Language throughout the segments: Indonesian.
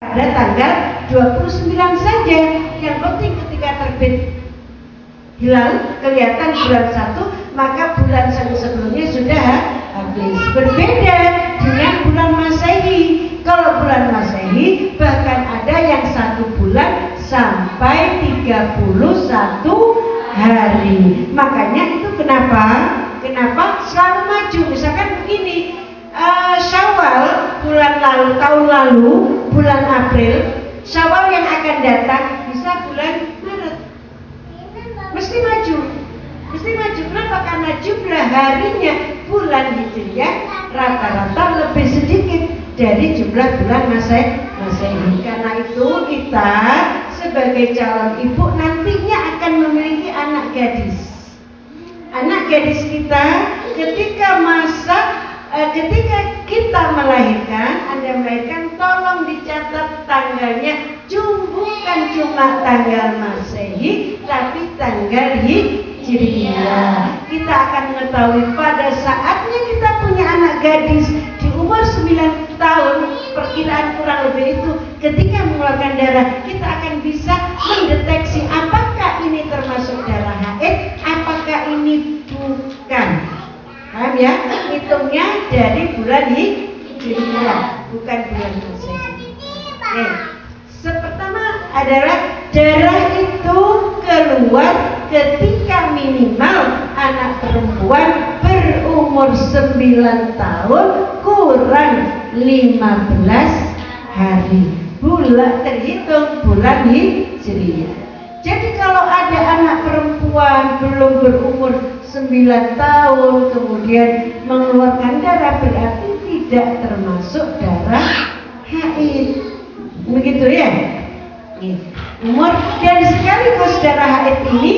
pada tanggal 29 saja. Yang penting ketika terbit hilal kelihatan bulan 1, maka bulan sebelumnya sudah habis. Berbeda dengan bulan Masehi. Kalau bulan Masehi bahkan ada yang 1 bulan sampai 31 hari. Makanya itu kenapa selalu maju. Misalkan begini, Syawal bulan lalu, tahun lalu bulan April, Syawal yang akan datang bisa bulan Maret. Mesti maju. Kenapa? Karena jumlah harinya bulan Hijriah rata-rata lebih sedikit dari jumlah bulan Masehi. Karena itu kita sebagai calon ibu nantinya akan memiliki anak gadis. Anak gadis kita ketika kita melahirkan, Anda melahirkan, tolong dicatat tanggalnya, bukan cuma tanggal Masehi, tapi tanggal Hijriah. Kita akan mengetahui pada saatnya kita punya anak gadis di umur 9 tahun, perkiraan kurang lebih itu, ketika mengeluarkan darah, kita akan bisa mendeteksi apakah ini termasuk darah haid, apakah ini bukan. Paham ya? Hitungnya dari bulan Hijriah, bukan bulan Masehi. Pertama adalah darah itu keluar ketika minimal anak perempuan berumur 9 tahun kurang 15 hari. Terhitung bulan Hijriah. Jadi kalau ada anak perempuan belum berumur 9 tahun kemudian mengeluarkan darah, berarti tidak termasuk darah haid. Begitu ya? Umur, dan sekaligus darah haid ini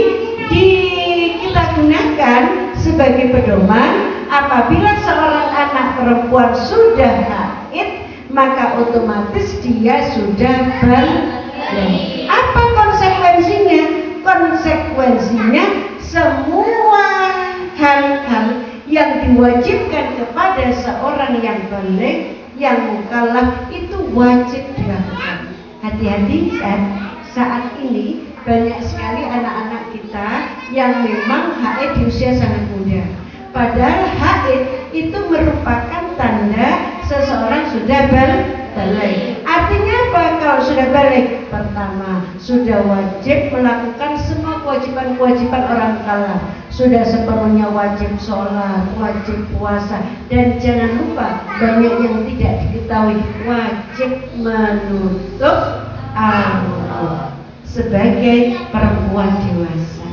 kita gunakan sebagai pedoman apabila seorang anak perempuan sudah haid, maka otomatis dia sudah balik. Apa konsekuensinya? Konsekuensinya semua hal-hal yang diwajibkan kepada seorang yang balik, yang mukallaf, itu wajib dilakukan. Hati-hati saat ini banyak sekali anak-anak kita yang memang haid di usia sangat muda. Padahal haid itu merupakan tanda seseorang sudah balik. Artinya apa kalau sudah balik? Pertama, sudah wajib melakukan semua kewajiban-kewajiban orang mukallaf. Sudah sepenuhnya wajib sholat, wajib puasa, dan jangan lupa banyak yang tidak diketahui, wajib menutup aurat sebagai perempuan dewasa.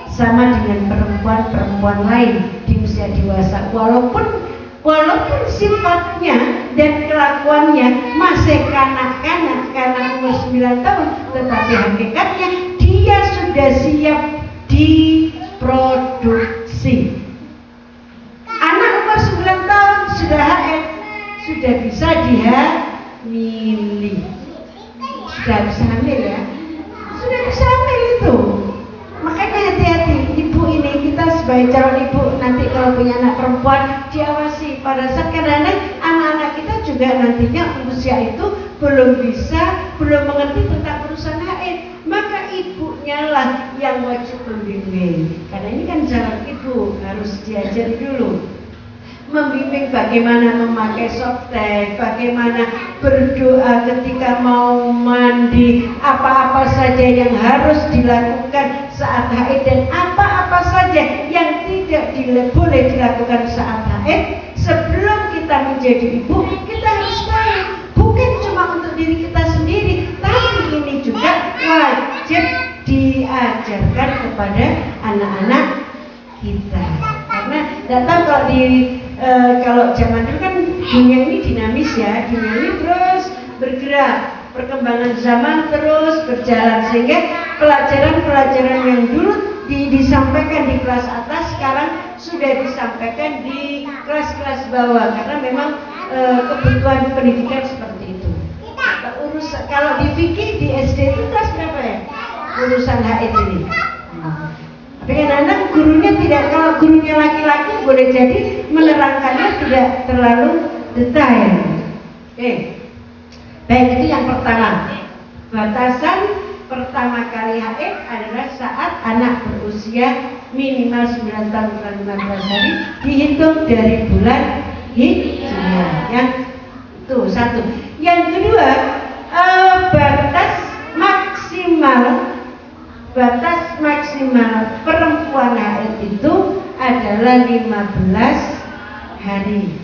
Sama dengan perempuan lain di usia dewasa, walaupun sifatnya dan kelakuannya masih kanak-kanak karena umur 9 tahun, tetapi hakikatnya dia sudah siap diproduksi. Anak umur 9 tahun sudah haid, sudah bisa dihamili. Sudah bisa hamil ya? Sudah bisa hamil itu. Makanya hati-hati, ibu ini, kita sebagai calon ibu nanti kalau punya anak perempuan diawasi. Pada saat kadang-kadang anak-anak kita juga nantinya usia itu belum mengerti tentang urusan haid, maka ibunya lah yang wajib membimbing. Karena ini kan jalan ibu, harus diajari dulu, membimbing bagaimana memakai softtek, bagaimana berdoa ketika mau mandi, apa-apa saja yang harus dilakukan saat haid dan apa-apa saja yang tidak boleh dilakukan saat haid. Sebelum kita menjadi ibu, kita harus tahu, bukan cuma untuk diri kita sendiri, tapi ini juga wajib diajarkan kepada anak-anak kita. Karena datang kalau zaman dulu kan dunia ini dinamis ya, dunia ini terus bergerak, perkembangan zaman terus berjalan, sehingga pelajaran-pelajaran yang dulu disampaikan di kelas atas sekarang sudah disampaikan di kelas-kelas bawah, karena memang kebutuhan pendidikan seperti itu. Kalau di fikih di SD itu kelas berapa ya? Urusan haid ini. Tapi anak gurunya tidak, kalau gurunya laki-laki boleh jadi menerangkannya tidak terlalu detail. Baik, itu yang pertama. Batasan pertama kali haid adalah saat anak berusia minimal 9 tahun kurang 15 hari dihitung dari bulan Hijriah. Yang itu satu. Yang kedua, batas maksimal perempuan haid itu adalah 15 hari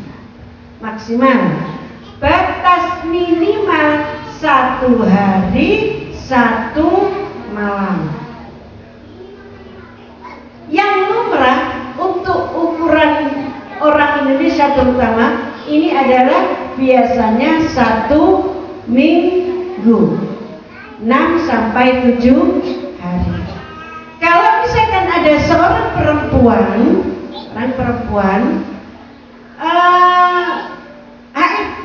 maksimal. Batas minimal 1 hari 1 malam. Yang lumrah untuk ukuran orang Indonesia terutama ini adalah biasanya 1 minggu, 6 sampai 7 hari. Kalau misalkan ada seorang perempuan haid,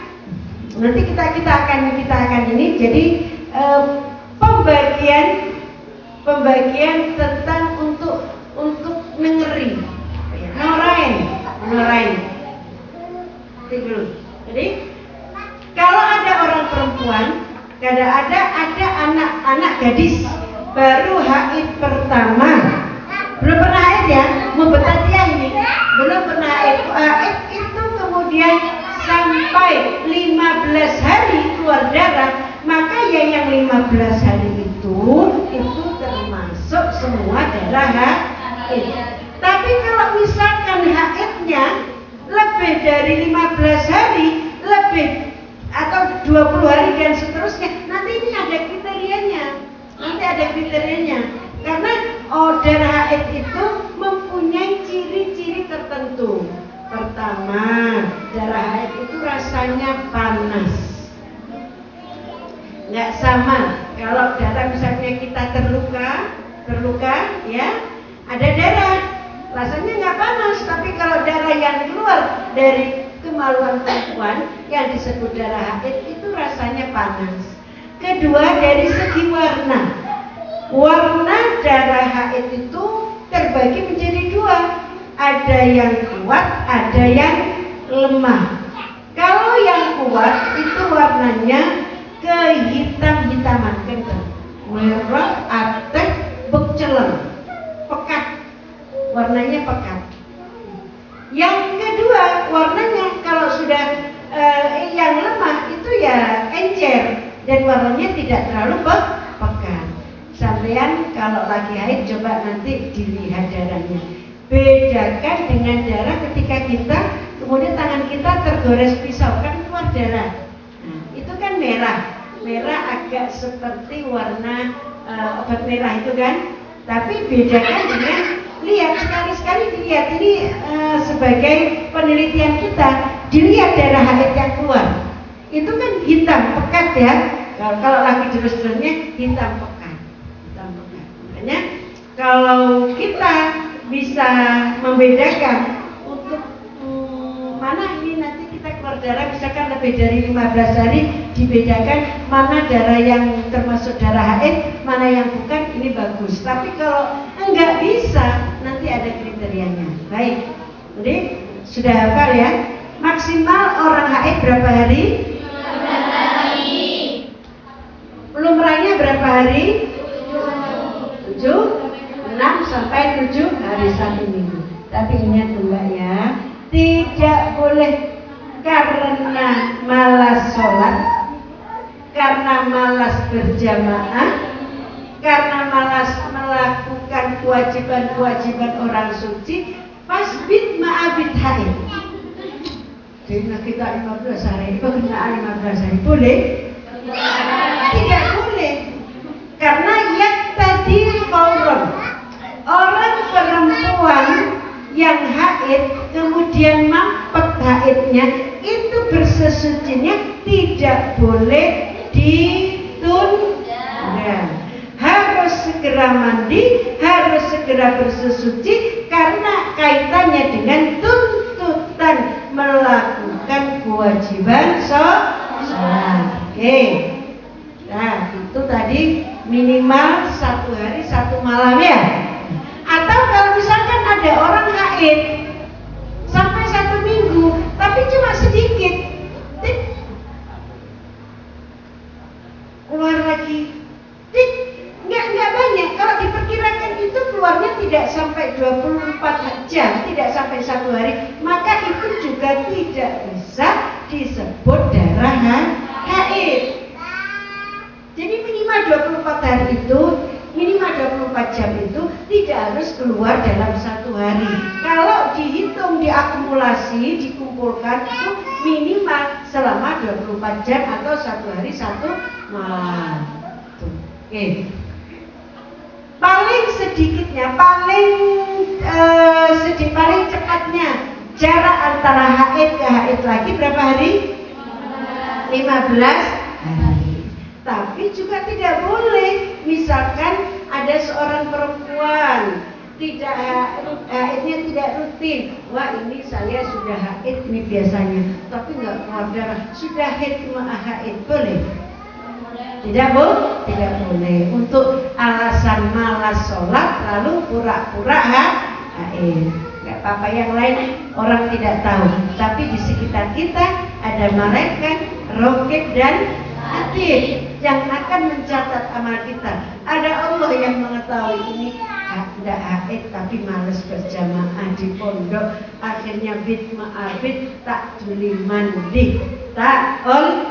nanti kita akan ini jadi pembagian tentang untuk norain. Dulu. Jadi kalau ada orang perempuan, ada anak gadis baru haid pertama, belum pernah haid ya, mubtadi'ah ini, belum pernah haid itu kemudian sampai 15 hari keluar darah, maka ya yang 15 hari itu termasuk semua darah haid. Tapi kalau misalkan haidnya lebih dari 15 hari atau 20 hari dan seterusnya, nanti ini ada kriterianya. Karena darah haid itu mempunyai ciri-ciri tertentu. Pertama, darah haid itu rasanya panas. Nggak sama kalau darah misalnya kita terluka ya, ada darah rasanya nggak panas, tapi kalau darah yang keluar dari kemaluan perempuan yang disebut darah haid itu rasanya panas. Kedua, dari segi warna darah haid itu terbagi menjadi 2, ada yang kuat, ada yang lemah. Kalau yang kuat itu warnanya kehitam-hitaman, merah, ateh, bekceleng, pekat. Warnanya pekat. Yang kedua, warnanya kalau sudah yang lemah itu ya encer dan warnanya tidak terlalu pekat. Sampean kalau lagi haid coba nanti dilihat darahnya. Bedakan dengan darah ketika kita kemudian tangan kita tergores pisau, kan keluar darah. Nah, itu kan merah agak seperti warna obat merah itu kan. Tapi bedakan dengan lihat, sekali-sekali dilihat, ini sebagai penelitian kita, dilihat darah haid yang keluar itu kan hitam pekat ya. Kalau lagi terus-terusnya hitam pekat. Makanya kalau kita bisa membedakan untuk mana ini nanti kita keluar darah misalkan lebih dari 15 hari, dibedakan mana darah yang termasuk darah haid, mana yang bukan, ini bagus. Tapi kalau enggak bisa, nanti ada kriterianya. Baik, jadi sudah hafal ya. Maksimal orang haid berapa hari? 15 hari. Lumrahnya berapa hari? 7, 6 sampai 7 hari 1 minggu. Tapi ingat Mbak ya, tidak boleh karena malas sholat, karena malas berjamaah, karena malas melakukan kewajiban orang suci, fasbit ma'abid haid. Jadi kita 15 hari, kena 15 hari boleh? Tidak boleh. Karena yang tadi orang perempuan yang haid kemudian mampet haidnya itu bersesucinya tidak boleh ditunda. Harus segera mandi, harus segera bersesuci karena kaitannya dengan tuntutan melakukan kewajiban sholat. Oke. Nah, itu tadi minimal 1 hari 1 malam ya. Atau kalau misalkan ada orang haid sampai 1 minggu tapi cuma sedikit, keluar lagi. Nggak banyak. Kalau diperkirakan itu keluarnya tidak sampai 24 jam, tidak sampai 1 hari, maka itu juga tidak bisa disebut darah haid. Jadi minimal 24 hari itu, minimal 24 jam itu tidak harus keluar dalam 1 hari. Kalau dihitung, diakumulasi, dikumpulkan itu minimal selama 24 jam atau 1 hari 1 malam. Oke. Paling sedikitnya, paling cepatnya jarak antara haid ke haid lagi berapa hari? 15 hari. Tapi juga tidak boleh, misalkan ada seorang perempuan tidak haidnya tidak rutin. Wah, ini saya sudah haid ini biasanya, tapi nggak keluar darah. Sudah haid cuma haid, boleh? Tidak boleh. Untuk alasan malas sholat lalu pura-pura haid. Gak apa-apa, yang lain orang tidak tahu. Tapi di sekitar kita ada malaikat, raqib dan atid yang akan mencatat amal kita. Ada Allah yang mengetahui ini tidak haid tapi malas berjamaah di pondok, akhirnya bid ma'abid tak juli mandi tak oleh.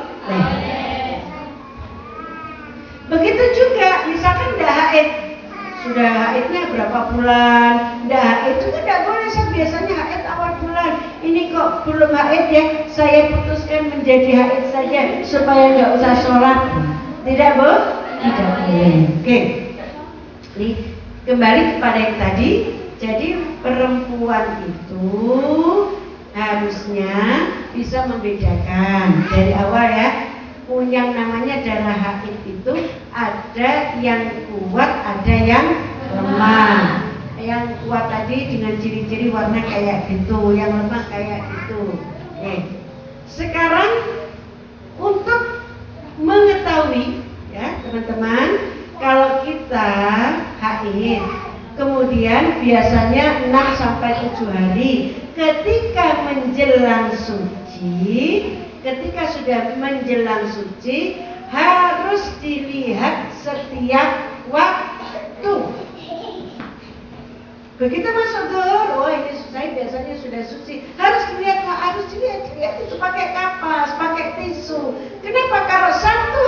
Begitu juga misalkan tidak haid, sudah haidnya berapa bulan, tidak haid itu tidak boleh. Saya biasanya haid awal bulan, ini kok belum haid ya, saya putuskan menjadi haid saja supaya nggak usah sholat. Tidak boleh. Oke. Nih, kembali kepada yang tadi. Jadi perempuan itu harusnya bisa membedakan dari awal ya. Yang namanya darah haid itu ada yang kuat, ada yang lemah. Yang kuat tadi dengan ciri-ciri warna kayak gitu, yang lemah kayak gitu. Sekarang untuk mengetahui ya teman-teman, kalau kita haid kemudian biasanya 6 sampai 7 hari ketika menjelang suci. Ketika sudah menjelang suci harus dilihat setiap waktu. Begitu masuk zuhur, oh ini saya biasanya sudah suci. Harus dilihat itu pakai kapas, pakai tisu. Kenapa? Kalau satu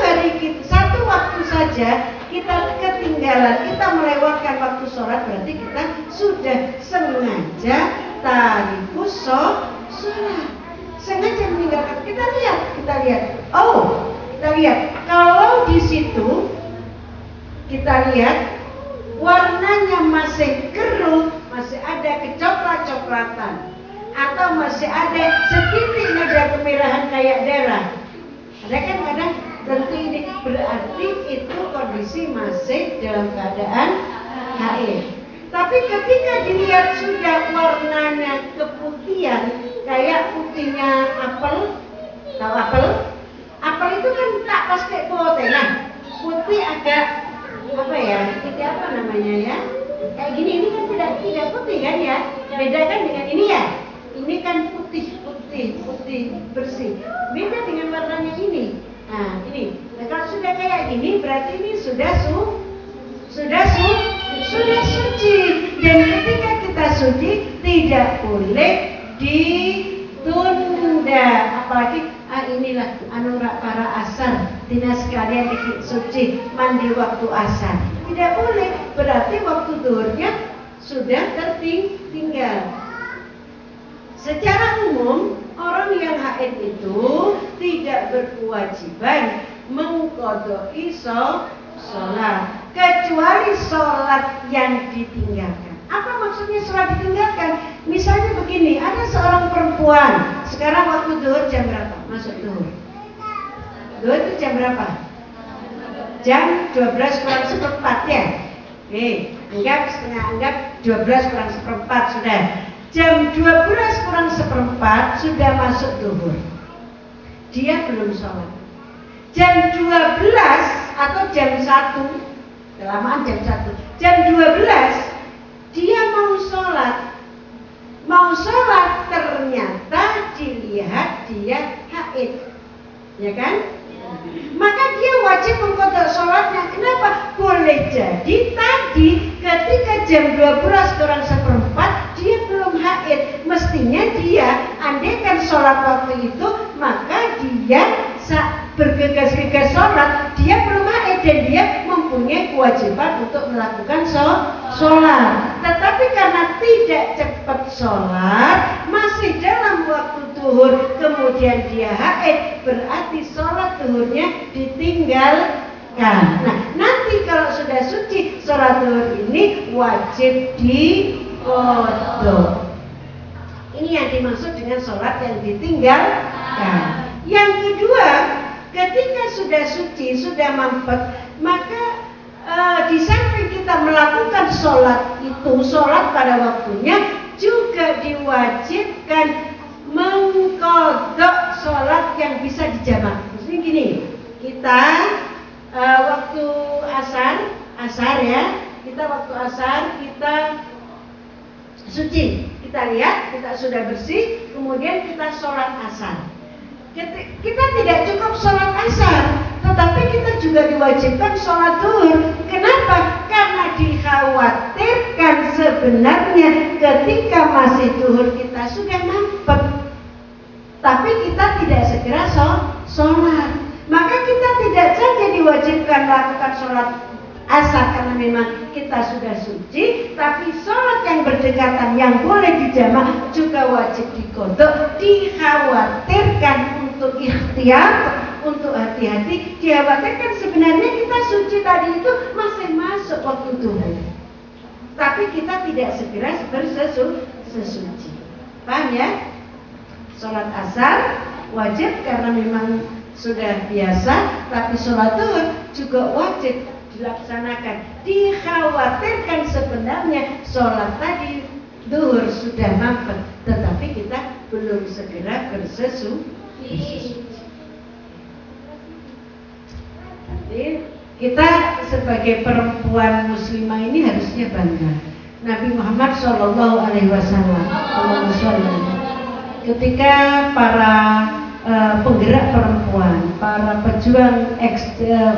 waktu saja kita ketinggalan, kita melewatkan waktu sholat, berarti kita sudah sengaja tarikus sholat. Sengaja meninggalkan. Kita lihat. Oh, kita lihat. Kalau di situ kita lihat warnanya masih keruh, masih ada kecoklat-coklatan, atau masih ada setitik nada kemerahan kayak darah. Ada kan kadang tentu ini berarti itu kondisi masih dalam keadaan haid. Tapi ketika dilihat sudah warnanya keputihan, kayak putihnya apel, tahu apel? Apel itu kan tak pasti putih, nah putih agak apa ya? Itu apa namanya ya? Kayak gini, ini kan tidak putih kan ya? Beda kan dengan ini ya? Ini kan putih bersih. Beda dengan warnanya ini. Nah ini, nah, kalau sudah kayak gini berarti ini sudah suci. Dan ketika kita suci tidak boleh ditunda, apalagi inilah para asar tina sekalian dikit suci mandi waktu asar, tidak boleh, berarti waktu zuhurnya sudah tertinggal. Secara umum orang yang haid itu tidak berkewajiban mengqadai sholat kecuali sholat yang ditinggalkan. Apa maksudnya sholat ditinggalkan? Misalnya begini, ada seorang perempuan, sekarang waktu zuhur jam berapa? Masuk zuhur. Zuhur itu jam berapa? Jam 12 kurang seperempat ya? Anggap 12 kurang seperempat sudah. Jam 12 kurang seperempat sudah masuk zuhur. Dia belum sholat. Jam 12 atau jam 1, kelamaan jam 1, jam 12 dia mau sholat ternyata dilihat dia haid, ya kan? Maka dia wajib mengqadha sholat waktu itu, maka dia bergegas-gegas sholat, dia belum haid dan dia mempunyai kewajiban untuk melakukan sholat. Tetapi karena tidak cepat sholat, masih dalam waktu zuhur, kemudian dia haid, berarti sholat zuhurnya ditinggalkan. Nah, nanti kalau sudah suci, sholat zuhur ini wajib diqodho. Ini yang dimaksud dengan sholat yang ditinggalkan. Yang kedua, ketika sudah suci, sudah mampet, maka di samping kita melakukan sholat itu, sholat pada waktunya, juga diwajibkan mengqodho sholat yang bisa dijamak. Maksudnya gini, kita waktu asar ya, kita waktu asar kita suci, kita lihat kita sudah bersih, kemudian kita sholat asar. Kita tidak cukup sholat asar, tetapi kita juga diwajibkan sholat zuhur. Kenapa? Karena dikhawatirkan sebenarnya ketika masih zuhur kita sudah mampet, tapi kita tidak segera sholat. Maka kita tidak saja diwajibkan melakukan sholat asar karena memang kita sudah suci, tapi sholat yang berdekatan yang boleh dijamak juga wajib diqodho. Dikhawatirkan untuk ikhtiar, untuk hati-hati, dikhawatirkan sebenarnya kita suci tadi itu masih masuk waktu zuhur, tapi kita tidak segera bersesuci. Paham ya? Sholat asar wajib karena memang sudah biasa, tapi sholat zuhur juga wajib dilaksanakan. Dikhawatirkan sebenarnya sholat tadi zuhur sudah mampet, tetapi kita belum segera bersesuci. Jadi kita sebagai perempuan muslimah ini harusnya bangga. Nabi Muhammad SAW ketika para penggerak perempuan, para pejuang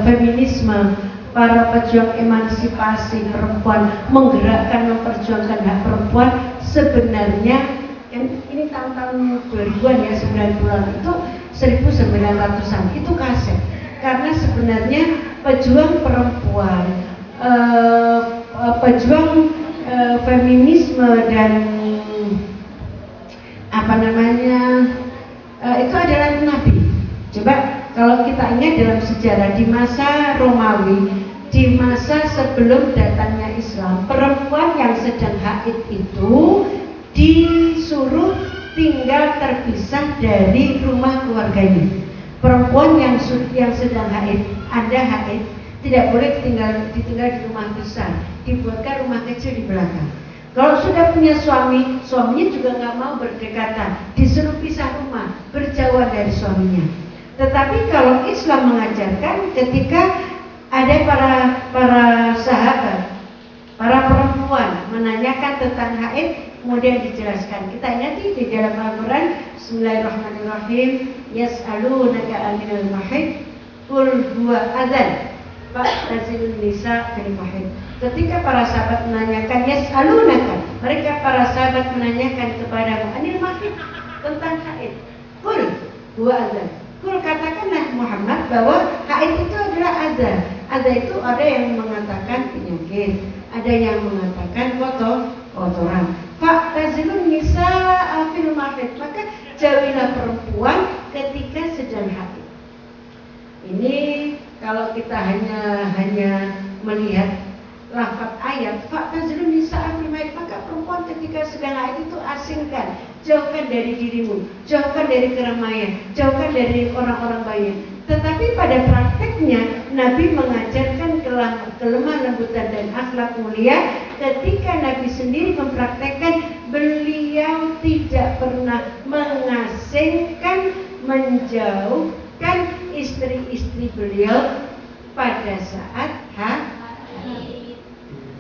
feminisme, para pejuang emansipasi perempuan, menggerakkan, memperjuangkan hak perempuan, sebenarnya ini tahun-tahun 2000-an ya, 90-an itu 1900-an itu kaset. Karena sebenarnya pejuang perempuan, pejuang feminisme dan itu adalah Nabi. Coba kalau kita ingat dalam sejarah di masa Romawi, di masa sebelum datangnya Islam, perempuan yang sedang haid itu disuruh tinggal terpisah dari rumah keluarganya. Perempuan yang sedang haid, ada haid, tidak boleh ditinggal di rumah besar, dibuatkan rumah kecil di belakang. Kalau sudah punya suami, suaminya juga nggak mau berdekatan, disuruh pisah rumah, berjauhan dari suaminya. Tetapi kalau Islam mengajarkan, ketika ada para sahabat, para perempuan menanyakan tentang haid, kemudian dijelaskan. Kita ingat di dalam Al-Quran, Bismillahirrahmanirrahim, yas'alunaka 'anil mahid, qul huwa adzan fa'tazilun nisa fil mahid. Ketika para sahabat menanyakan, yas'alunaka, mereka para sahabat menanyakan kepadamu 'anil mahid, tentang haid. Qul huwa adzan. Qul, katakanlah Muhammad bahwa haid itu adalah adzan. Adzan itu ada yang mengatakan penyakit, ada yang mengatakan kotoran. Fa'tazilun nisa fil mahid, maka jauhilah perempuan ketika sedang haid. Ini kalau kita hanya melihat lafaz ayat fa'tazilun nisa fil mahid, maka perempuan ketika sedang haid itu asingkan, jauhkan dari dirimu, jauhkan dari keramaian, jauhkan dari orang-orang banyak. Tetapi pada prakteknya Nabi mengajarkan kelemah lembutan dan akhlak mulia. Ketika Nabi sendiri mempraktekkan, beliau tidak pernah mengasingkan, menjauhkan istri-istri beliau pada saat haid.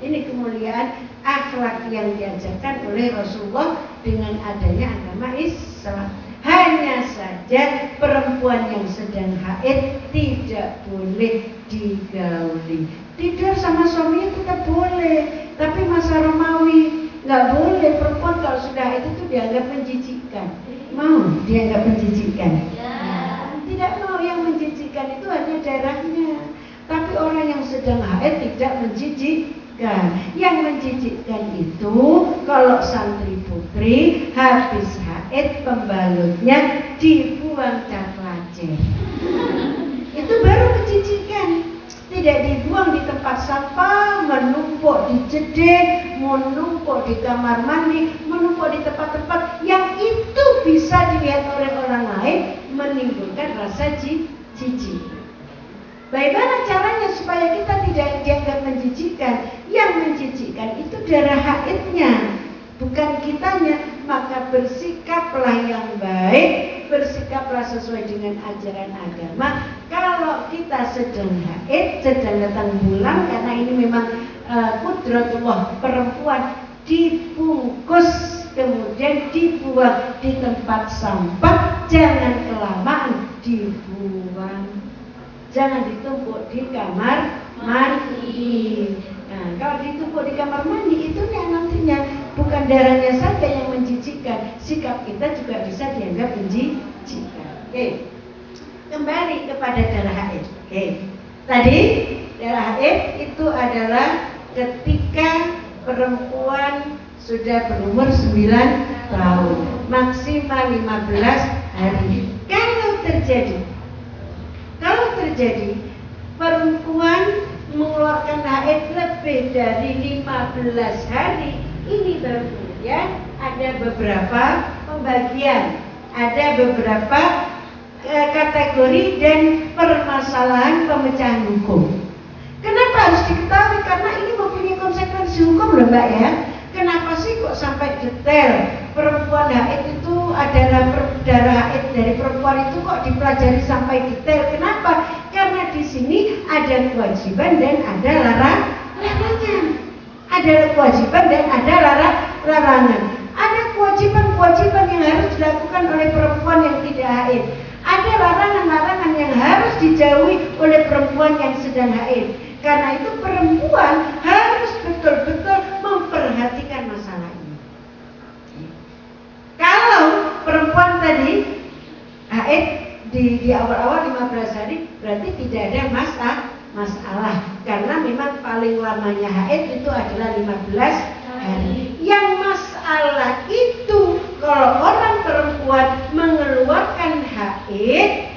Ini kemuliaan akhlak yang diajarkan oleh Rasulullah dengan adanya agama Islam. Hanya saja perempuan yang sedang haid tidak boleh digauli. Tidur sama suaminya tetap boleh, tapi masa Romawi nggak boleh. Perempuan kalau sudah haid itu dianggap menjijikkan. Mau dianggap menjijikkan? Tidak mau. Yang menjijikkan itu hanya darahnya. Tapi orang yang sedang haid tidak menjijikkan. Yang menjijikkan itu kalau santri putri habis haid pembalutnya dibuang lacer. Itu baru menjijikkan. Tidak dibuang di tempat sampah, menumpuk di jeding, menumpuk di kamar mandi, menumpuk di tempat-tempat yang itu bisa dilihat oleh orang lain, menimbulkan rasa jijik. Bagaimana caranya supaya kita tidak dianggap menjijikkan? Yang menjijikkan itu darah haidnya, bukan kitanya. Maka bersikaplah yang baik, bersikaplah sesuai dengan ajaran agama. Kalau kita sedang haid, sedang datang bulan, karena ini memang qudratullah, perempuan dibungkus kemudian dibuang di tempat sampah, jangan kelamaan dibuang, jangan ditumpuk di kamar mandi. Nah, kalau ditumpuk di kamar mandi itu nantinya bukan darahnya saja yang menjijikkan, sikap kita juga bisa dianggap menjijikkan. Oke. Kembali kepada darah haid. Oke. Tadi darah haid itu adalah ketika perempuan sudah berumur 9 tahun, maksimal 15 hari. Kalau terjadi perempuan mengeluarkan haid lebih dari 15 hari, ini baru kemudian ada beberapa pembagian, ada beberapa kategori dan permasalahan pemecahan hukum. Kenapa harus diketahui? Karena ini mempunyai konsekuensi hukum loh Mbak ya. Kenapa sih kok sampai detail perempuan haid itu adalah darah haid dari perempuan itu kok dipelajari sampai detail? Kenapa? Karena di sini ada kewajiban dan ada larangan. Ada kewajiban dan ada larangan. Ada kewajiban-kewajiban yang harus dilakukan oleh perempuan yang tidak haid. Ada larangan-larangan yang harus dijauhi oleh perempuan yang sedang haid. Karena itu perempuan harus betul-betul memperhatikan masalah ini. Kalau perempuan tadi haid di awal-awal 15 hari, berarti tidak ada masalah. Karena memang paling lamanya haid itu adalah 15 hari. Yang masalah itu kalau orang perempuan mengeluarkan haid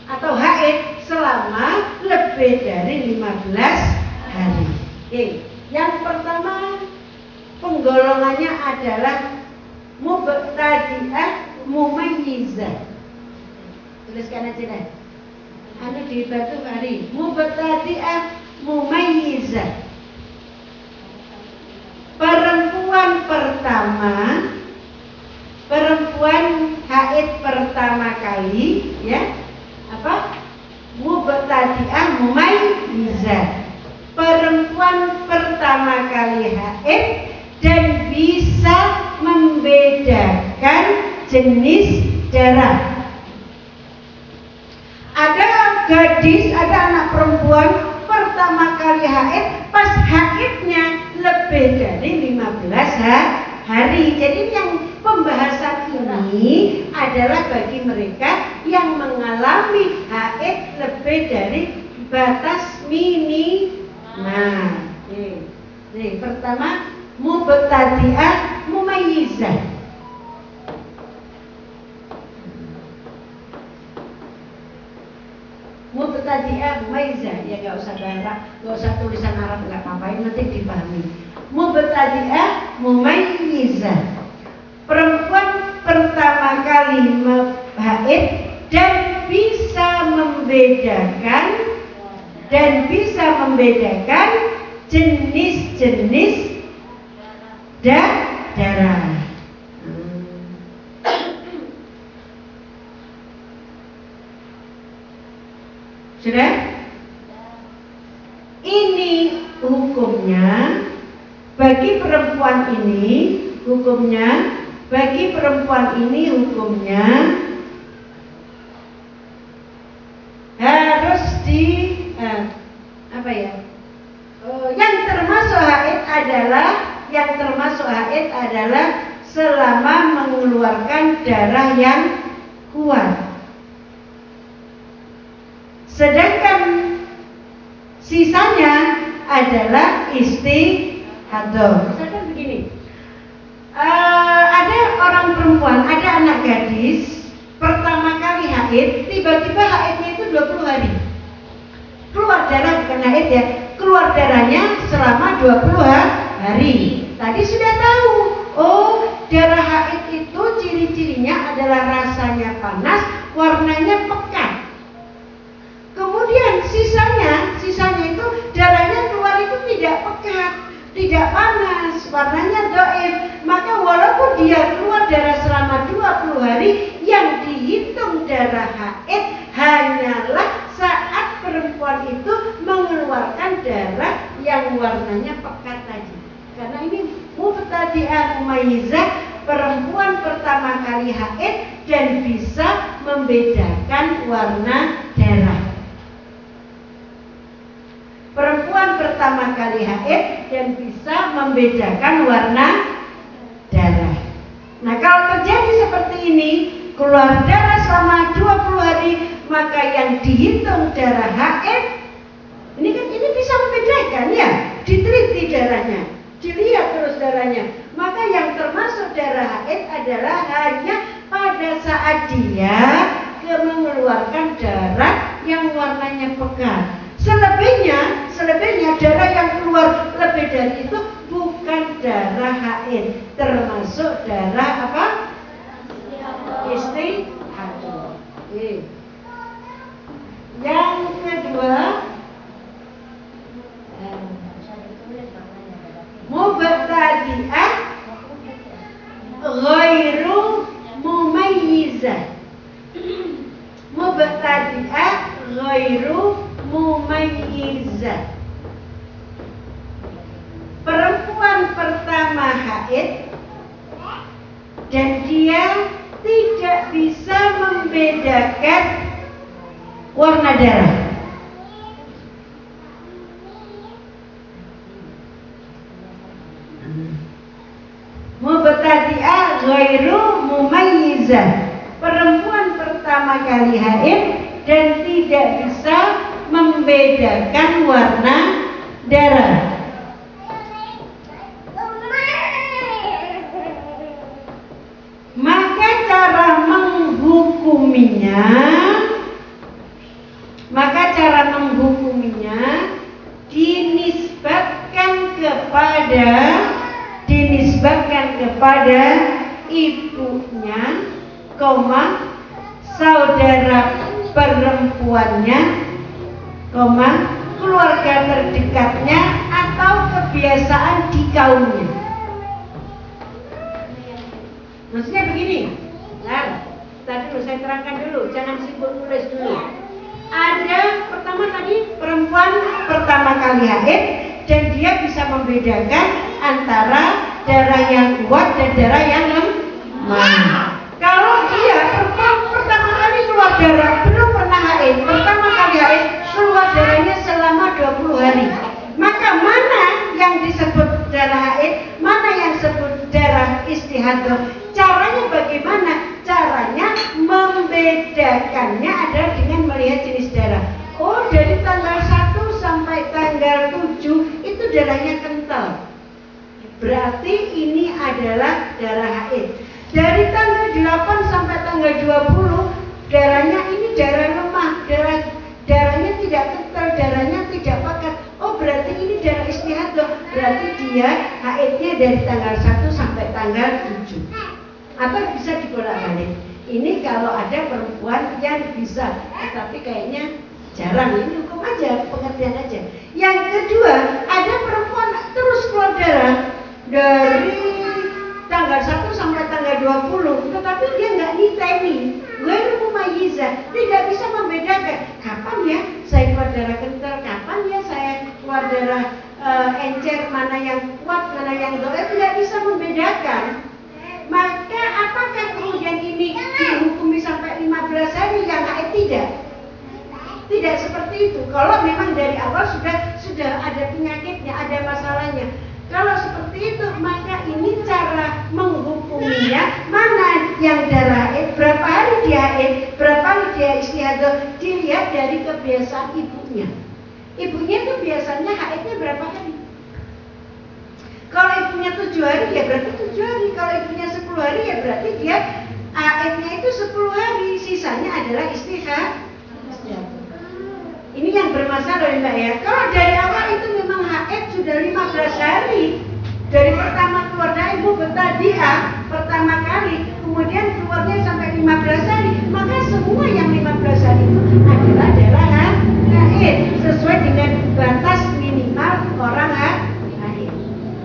atau haid selama lebih dari 15 hari. Oke. Yang pertama penggolongannya adalah mubtadi'ah mumayyizah. Tuliskan aja deh. Di batu hari. Mubtadi'ah mumayyizah. Perempuan haid pertama kali, ya. Apa? Mubtadi'ah mumayyizah. Perempuan pertama kali haid dan bisa membedakan jenis darah. Ada gadis, ada anak perempuan pertama kali haid, pas haidnya lebih dari 15 hari. Jadi yang pembahasan ini adalah bagi mereka yang mengalami haid lebih dari batas minimal. Pertama mubtadi'ah mumayyizah. Mubtadi'ah mumayyizah, ya nggak usah bahasa, nggak usah tulisan Arab, nggak apa-apa, nanti dipahami. Mubtadi'ah mumayyizah, perempuan pertama kali haid dan bisa membedakan jenis-jenis darah. Sudah? Ini hukumnya bagi perempuan ini, harus yang termasuk haid adalah selama mengeluarkan darah yang kuat. Sedangkan sisanya adalah istihadah. Misalkan begini, ada orang perempuan, ada anak gadis pertama kali haid, tiba-tiba haidnya itu 20 hari. Keluar darah, bukan haid ya, keluar darahnya selama 20 hari. Tadi sudah tahu, oh darah haid itu ciri-cirinya adalah rasanya panas, warnanya pekat. Kemudian sisanya itu darahnya keluar itu tidak pekat, tidak panas, warnanya doif. Maka walaupun dia keluar darah selama 20 hari, yang dihitung darah haid hanyalah saat perempuan itu mengeluarkan darah yang warnanya pekat tadi. Karena ini mubtadi'ah mumayyizah, perempuan pertama kali haid dan bisa membedakan warna darah. Perempuan pertama kali haid dan bisa membedakan warna darah. Nah, kalau terjadi seperti ini, keluar darah selama 20 hari, maka yang dihitung darah haid ini kan ini bisa membedakan ya, diteliti darahnya, dilihat terus darahnya. Maka yang termasuk darah haid adalah hanya pada saat dia mengeluarkan darah yang warnanya pekat. Selebihnya darah yang keluar lebih dari itu bukan darah haid, termasuk darah apa? Istihadah. Yang kedua, mubtadi'ah ghairu mumayyizah. Mubtadi'ah ghairu mumayyizah. Perempuan pertama haid dan dia tidak bisa membedakan warna darah. Mubtadi'ah ghairu mumayyizah. Perempuan pertama kali haid dan tidak bisa membedakan warna darah. Maka cara menghukuminya dinisbatkan kepada ibunya, saudara perempuannya, keluarga terdekatnya atau kebiasaan di kaumnya. Maksudnya begini, tadi saya terangkan dulu, jangan sibuk nulis dulu. Ada pertama tadi perempuan pertama kali haid dan dia bisa membedakan antara darah yang kuat dan darah yang lemah. Kalau dia pertama kali keluar darah, belum pernah haid, pertama kali haid keluar darahnya selama 20 hari, maka mana yang disebut darah haid, mana yang disebut darah istihadah? Caranya bagaimana? Caranya membedakannya adalah dengan melihat jenis darah. Oh, dari tanggal 1 sampai tanggal 7 itu darahnya kental, berarti ini adalah darah haid. Dari tanggal 8 sampai tanggal 20 darahnya ini darah lemah, darahnya tidak kental, darahnya tidak pekat. Oh, berarti ini darah istihadah, berarti dia haidnya dari tanggal 1 sampai tanggal 7. Apa bisa dibolak-balik? Ini kalau ada perempuan yang bisa, tapi kayaknya jarang. Ini hukum aja, pengertian aja. Yang kedua, ada perempuan terus keluar darah dari tanggal 1 sampai tanggal 20, tetapi dia nggak niteni, ghairu mumayyizah, tidak bisa membedakan kapan ya saya keluar darah kental, kapan ya saya keluar darah encer, mana yang kuat, mana yang doef, tidak bisa membedakan. Maka apakah kemudian ini dihukumi sampai 15 hari yang haid? Tidak seperti itu. Kalau memang dari awal sudah ada penyakitnya, ada masalahnya. Kalau seperti itu, maka ini cara menghukuminya, mana yang darah haid, berapa hari dia haid, berapa hari dia istihadah, dilihat dari kebiasaan ibunya. Ibunya itu biasanya haidnya berapa hari? Kalau ibunya 7 hari ya berarti 7 hari. Kalau ibunya 10 hari ya berarti dia haidnya itu 10 hari. Sisanya adalah istihadah. Ini yang bermasalah Mbak ya. Kalau dari awal itu memang haid sudah 15 hari. Dari pertama keluar dari ibu bertadiah pertama kali, kemudian keluarnya sampai 15 hari, maka semua yang 15 hari itu adalah darah haid sesuai dengan batas minimal orang haid.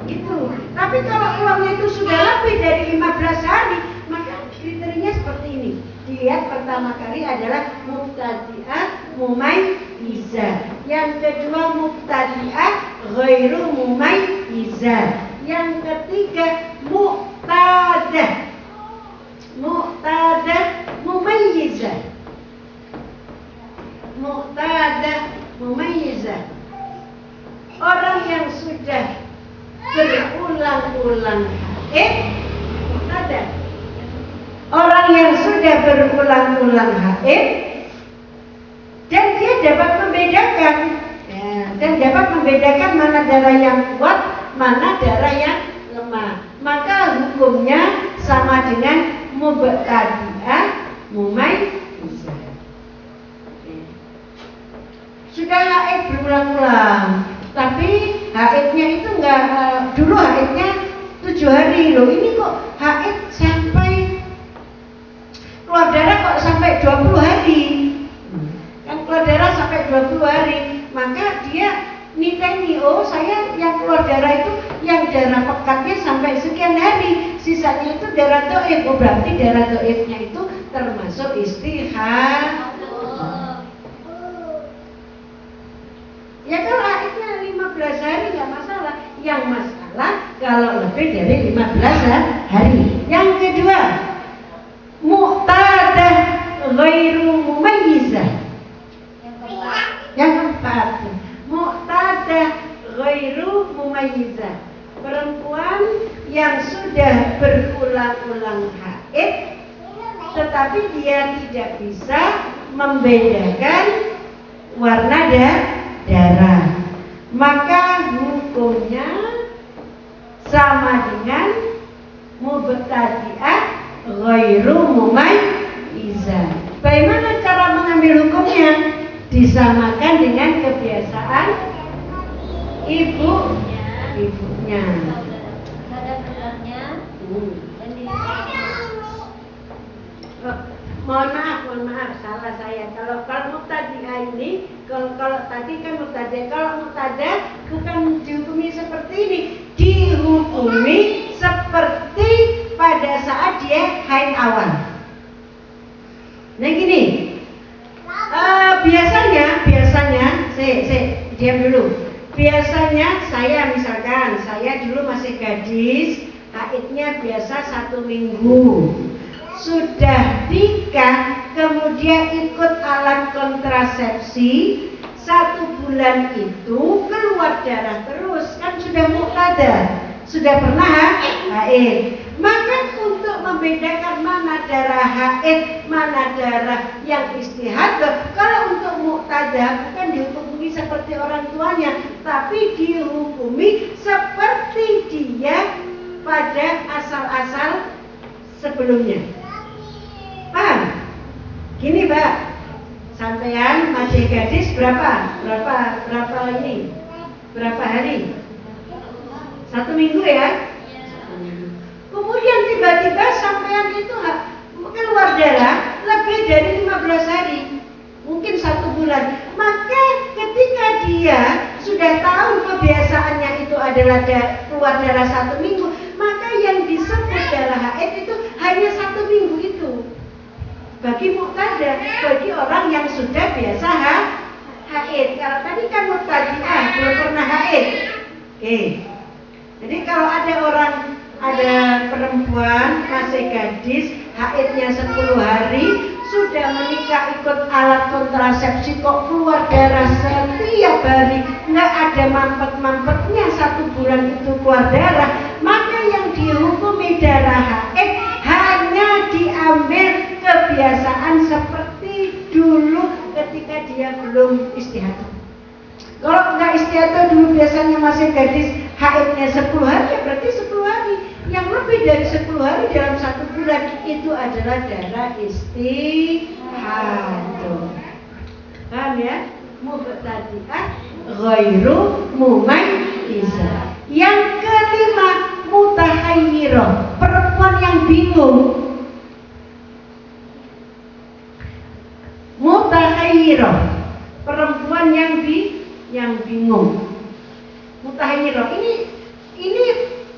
Itu. Tapi kalau keluarnya itu sudah lebih dari 15 hari, maka kriterianya seperti ini. Dilihat pertama kali adalah mubtadi'ah mumayyizah. Yang kedua mubtadi'ah ghairu mumayyizah. Yang ketiga muqtadah mumayyizah. Muqtadah mumayyizah. Orang yang sudah berulang-ulang haid, muqtadah. Orang yang sudah berulang-ulang haid dan dia dapat membedakan mana darah yang kuat, mana darah yang lemah, maka hukumnya sama dengan mubtadi'ah mumayyizah. Sudah haid berulang-ulang, tapi haidnya itu enggak, dulu haidnya 7 hari loh, ini kok haid sampai keluar darah kok sampai 20 hari. Kan keluar darah sampai 20 hari, maka dia niteni, oh saya yang keluar darah itu yang darah pekatnya sampai sekian hari, sisanya itu darah dhaif. Oh berarti darah dhaifnya itu termasuk istihadah. Ya kalau haidnya 15 hari nggak masalah. Yang masalah kalau lebih dari 15 hari. Yang kedua, muqtadah ghairu mumayyizah. Yang keempat, muqtadah ghairu mumayyizah. Perempuan yang sudah berulang-ulang haid tetapi dia tidak bisa membedakan warna darah, maka hukumnya sama dengan mubtadi'ah ghairu mumayyizah. Bagaimana cara mengambil hukumnya? Disamakan dengan kebiasaan ibunya. Mohon maaf, salah saya. Kalau muqtadi'ah ini, kalau tadi kan muqtadi'ah, kalau muqtadah bukan dihukumi seperti ini, dihukumi seperti pada saat dia haid awal. Nah gini, biasanya, diam dulu. Biasanya saya dulu masih gadis, haidnya biasa 1 minggu. Sudah nikah, kemudian ikut alat kontrasepsi 1 bulan itu keluar darah terus, kan sudah muqtadah, sudah pernah haid. Maka untuk membedakan mana darah haid, mana darah yang istihadah, kalau untuk muqtadah bukan dihukumi seperti orang tuanya, tapi dihukumi seperti dia pada asal-asal sebelumnya. Paham? Gini Mbak, sampean masih gadis berapa ini? Berapa hari? 1 minggu ya? Kemudian tiba-tiba sampean itu keluar darah lebih dari 15 hari, mungkin 1 bulan. Maka ketika dia sudah tahu kebiasaannya itu adalah keluar darah 1 minggu, maka yang disebut darah haid itu hanya 1 minggu itu. Bagi muqtadah, bagi orang yang sudah biasa haid. Kalau tadi kan muqtadi'ah, belum pernah haid. Oke. Jadi kalau ada perempuan masih gadis, haidnya 10 hari, sudah menikah ikut alat kontrasepsi kok keluar darah setiap hari, nggak ada mampet-mampetnya 1 bulan itu keluar darah, maka yang dihukumi darah haid hanya di mengambil kebiasaan seperti dulu ketika dia belum istihadah. Kalau nggak istiadat dulu biasanya masih gadis, haidnya 10 hari, ya berarti 10 hari. Yang lebih dari 10 hari dalam 1 bulan itu adalah darah istihadah. Paham ya? Mubtadi'ah ghairu mumayyizah. Yang kelima, mutahayyirah, perempuan yang bingung. Mutahayyirah, perempuan yang bingung. Mutahayyirah ini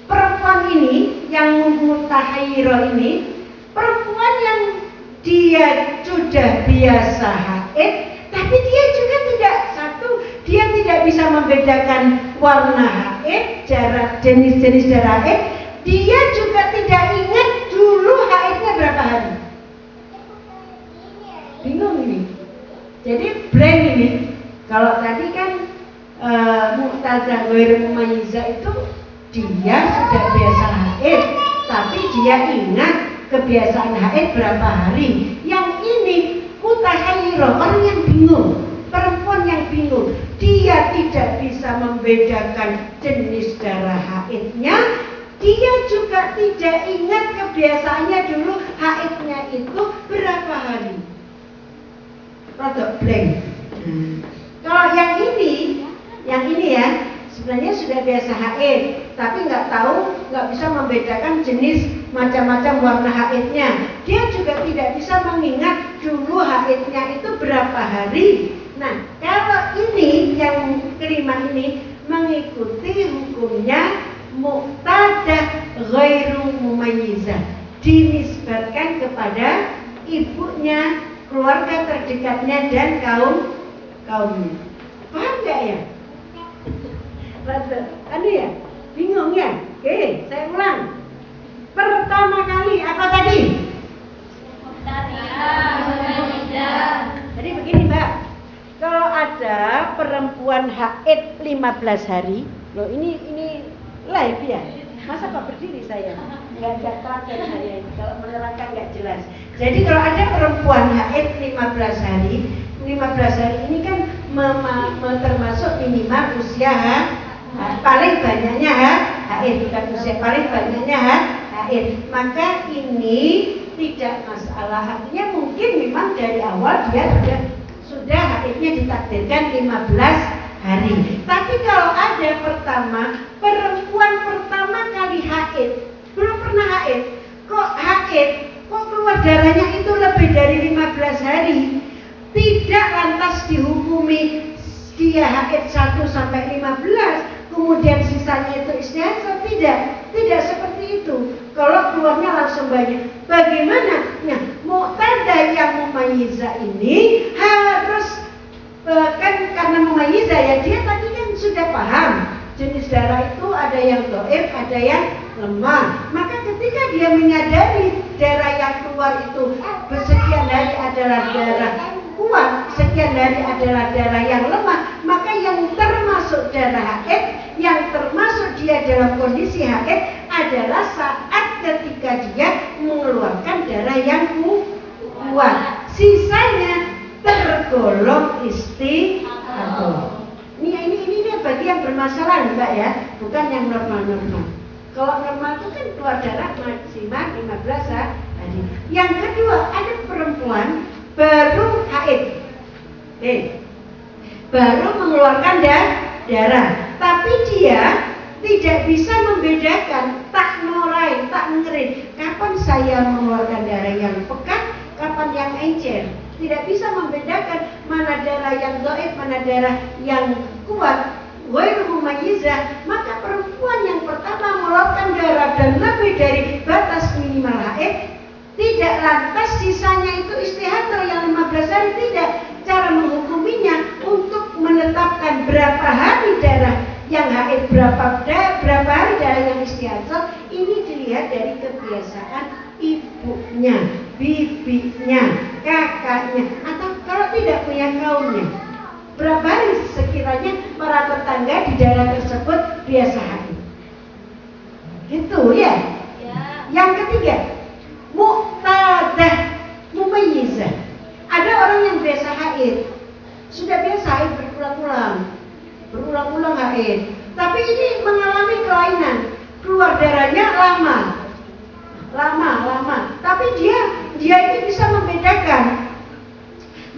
perempuan ini yang mutahayyirah ini perempuan yang dia sudah biasa haid, tapi dia juga dia tidak bisa membedakan warna haid, jenis-jenis darah haid. Dia juga tidak ingat dulu haidnya berapa hari. Bingung ini. Jadi blank ini. Kalau tadi kan mu'tazah ghairu mumayyizah itu dia sudah biasa haid, tapi dia ingat kebiasaan haid berapa hari. Yang ini mutahayyirah, orang yang bingung, perempuan yang bingung. Dia tidak bisa membedakan jenis darah haidnya. Dia juga tidak ingat kebiasaannya dulu haidnya itu berapa hari. Produk blank. Kalau yang ini ya sebenarnya sudah biasa haid, tapi nggak bisa membedakan jenis macam-macam warna haidnya. Dia juga tidak bisa mengingat dulu haidnya itu berapa hari. Nah, kalau ini yang kelima ini mengikuti hukumnya muqtadah ghairu mumayyizah, dinisbatkan kepada ibunya, keluarga terdekatnya dan kaumnya. Paham nggak ya? Ya? Bingung ya? Oke, saya ulang. Pertama kali apa tadi? Jadi begini Mbak, kalau ada perempuan haid 15 hari, loh ini live ya? Masa kok berdiri saya? Nggak telaten saya ini, kalau menerangkan nggak jelas. Jadi kalau ada perempuan haid 15 hari ini kan termasuk minimal usia paling banyaknya haid, bukan usia paling banyaknya haid. Maka ini tidak masalah, artinya mungkin memang dari awal dia sudah haidnya ditakdirkan 15 hari. Tapi kalau ada perempuan pertama kali haid, belum pernah haid, kok keluar darahnya itu lebih dari 15 hari, tidak lantas dihukumi dia haid 1 sampai 15, kemudian sisanya itu istihadah. Tidak seperti itu. Kalau keluarnya langsung banyak, bagaimana? Nah, muqtadah yang mumayyizah ini harus kan karena mumayyizah ya, dia tadi kan sudah paham jenis darah itu ada yang dhaif, ada yang lemah. Maka ketika dia menyadari darah yang keluar itu sekian hari adalah darah kuat, sekian hari adalah darah yang lemah, maka yang termasuk darah haid, yang termasuk dia dalam kondisi haid adalah saat ketika dia mengeluarkan darah yang kuat. Sisanya tergolong istihadah. Ini bagi yang bermasalah Mbak ya, bukan yang normal-normal. Kalau normal itu kan keluar darah maksimal 15 hari. Yang kedua, ada perempuan baru haid, baru mengeluarkan darah, tapi dia tidak bisa membedakan tak norai, tak ngerin, kapan saya mengeluarkan darah yang pekat, kapan yang encer. Tidak bisa membedakan mana darah yang dhaif, mana darah yang kuat. Ghairu mumayyizah, maka perempuan yang pertama mengeluarkan darah dan lebih dari batas minimal haid, tidak lantas sisanya itu istihadah yang 15 hari, tidak. Cara menghukuminya untuk menetapkan berapa hari darah yang haid, berapa hari darah yang istihadah, ini dilihat dari kebiasaan ibunya, bibinya, kakaknya, atau kalau tidak punya kaumnya, berapa hari sekiranya para tetangga di daerah tersebut biasa haid. Gitu ya. Yang ketiga, muqtadah berulang-ulang haid. Tapi ini mengalami kelainan, keluar darahnya lama. Tapi dia ini bisa membedakan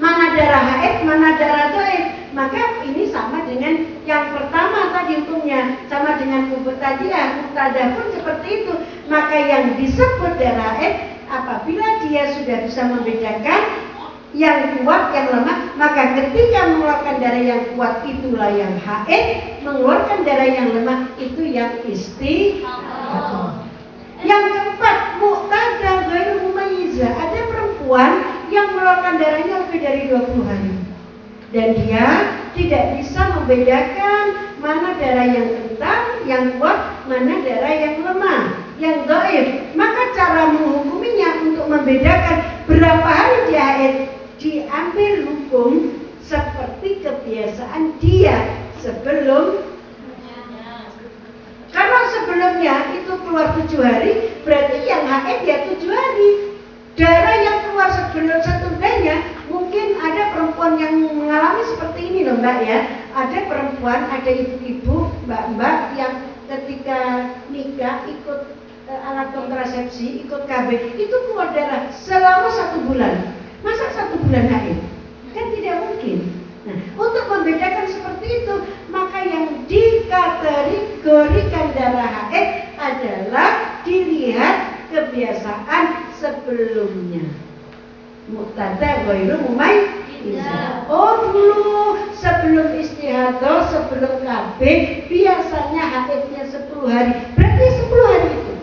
mana darah haid, mana darah dhaif. Maka ini sama dengan yang pertama tadi hukumnya, sama dengan mubtadi'ah, mubtadi'ah pun seperti itu. Maka yang disebut darah haid apabila dia sudah bisa membedakan yang kuat, yang lemah, maka ketika mengeluarkan darah yang kuat itulah yang haid, mengeluarkan darah yang lemah itu yang istihadah. Yang keempat, mu'tadah ghairu mumayyizah. Ada perempuan yang mengeluarkan darahnya lebih dari 20 hari dan dia tidak bisa membedakan mana darah yang kental, yang kuat, mana darah yang lemah, yang dhaif. Maka cara menghukuminya untuk membedakan berapa hari dia haid, diambil hukum seperti kebiasaan dia sebelum. Kalau sebelumnya itu keluar 7 hari, berarti yang haid ya 7 hari. Darah yang keluar sebelum setudahnya, mungkin ada perempuan yang mengalami seperti ini loh Mbak ya. Ada perempuan, ada ibu-ibu, mbak-mbak yang ketika nikah ikut alat kontrasepsi, ikut KB, itu keluar darah selama 1 bulan. Masa 1 bulan haid? Kan tidak mungkin. Nah, untuk membedakan seperti itu, maka yang dikategorikan darah haid adalah dilihat kebiasaan sebelumnya. Muqtada ghairu mumayyizah. Oh dulu sebelum istihadah, sebelum KB biasanya haidnya 10 hari. Berarti 10 hari itu.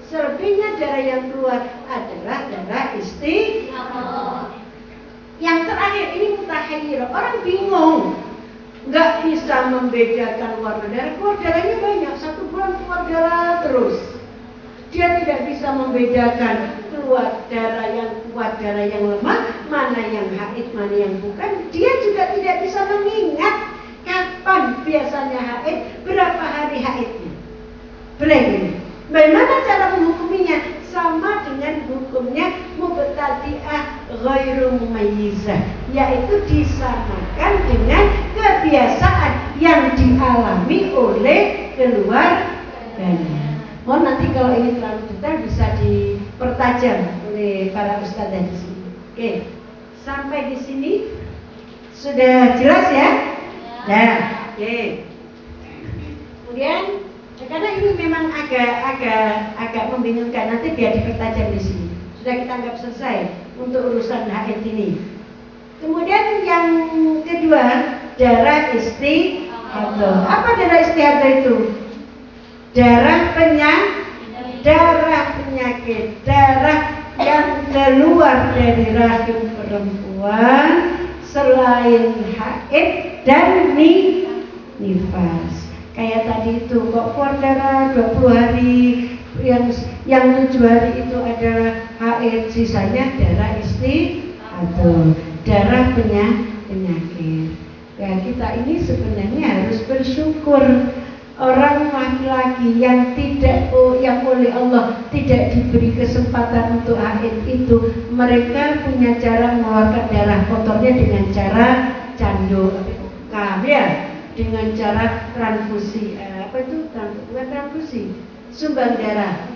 Selebihnya darah yang keluar adalah darah istihadah. Yang terakhir ini mutahayyir. Orang bingung, nggak bisa membedakan warna darah. Keluar darahnya banyak, 1 bulan keluar darah terus. Dia tidak bisa membedakan keluar darah yang kuat, darah yang lemah, mana yang haid, mana yang bukan. Dia juga tidak bisa mengingat kapan biasanya haid, berapa hari haidnya. Boleh ini. Bagaimana cara menghukuminya? Sama dengan hukumnya mubtadi'ah ghairu mumayyizah, yaitu disamakan dengan kebiasaan yang dialami oleh keluarganya. Mohon nanti kalau ini terlalu detail bisa dipertajam oleh para ustadzah di sini. Oke, sampai di sini sudah jelas ya? Ya. Oke. Kemudian karena ini memang agak membingungkan, nanti biar dipertajam di sini. Sudah kita anggap selesai untuk urusan haid ini. Kemudian yang kedua, darah istihadah. Apa darah istihadah itu? Darah penyakit, darah yang keluar dari rahim perempuan selain haid dan nifas. Kayak tadi itu kok keluar darah 20 hari, yang 7 hari itu adalah haid, sisanya darah istihadah, darah penyakit. Ya, kita ini sebenarnya harus bersyukur. Orang laki-laki yang yang oleh Allah tidak diberi kesempatan untuk haid itu, mereka punya cara mengeluarkan darah kotornya dengan cara candu, dengan cara transfusi. Apa itu? Bukan transfusi, sumbang darah,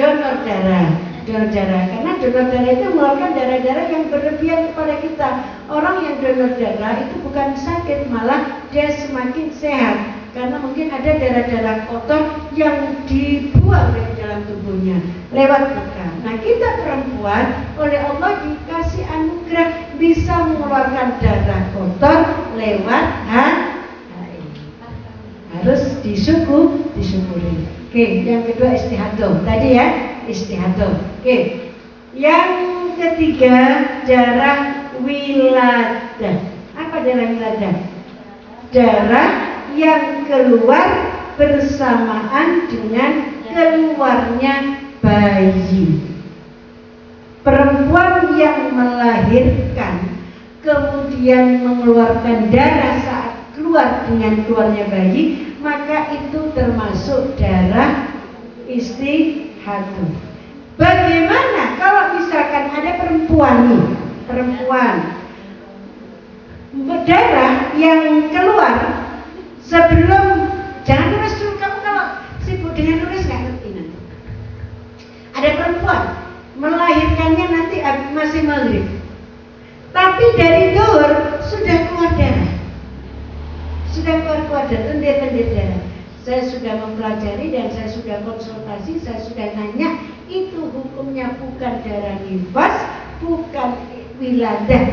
donor darah. Karena donor darah itu mengeluarkan darah-darah yang berlebihan kepada kita. Orang yang donor darah itu bukan sakit, malah dia semakin sehat. Karena mungkin ada darah-darah kotor yang dibuang dari dalam tubuhnya lewat bekam. Nah, kita perempuan oleh Allah dikasih anugerah bisa mengeluarkan darah kotor lewat haid. Harus disyukuri. Oke, yang kedua istihadah. Tadi ya, istihadah. Oke. Yang ketiga, darah wiladah. Apa darah wiladah? Darah yang keluar bersamaan dengan keluarnya bayi. Perempuan yang melahirkan kemudian mengeluarkan darah saat keluar dengan keluarnya bayi, maka itu termasuk darah istihadah. Bagaimana kalau misalkan ada perempuan berdarah yang keluar Sebelum, jangan nulis dulu, kamu kalau sibuk dengan nulis nggak ngerti nanti. Ada perempuan melahirkannya nanti masih maghrib, tapi dari zuhur sudah keluar darah, sudah keluar darah, lendir darah. Saya sudah mempelajari dan saya sudah konsultasi, saya sudah nanya, itu hukumnya bukan darah nifas, bukan wiladah,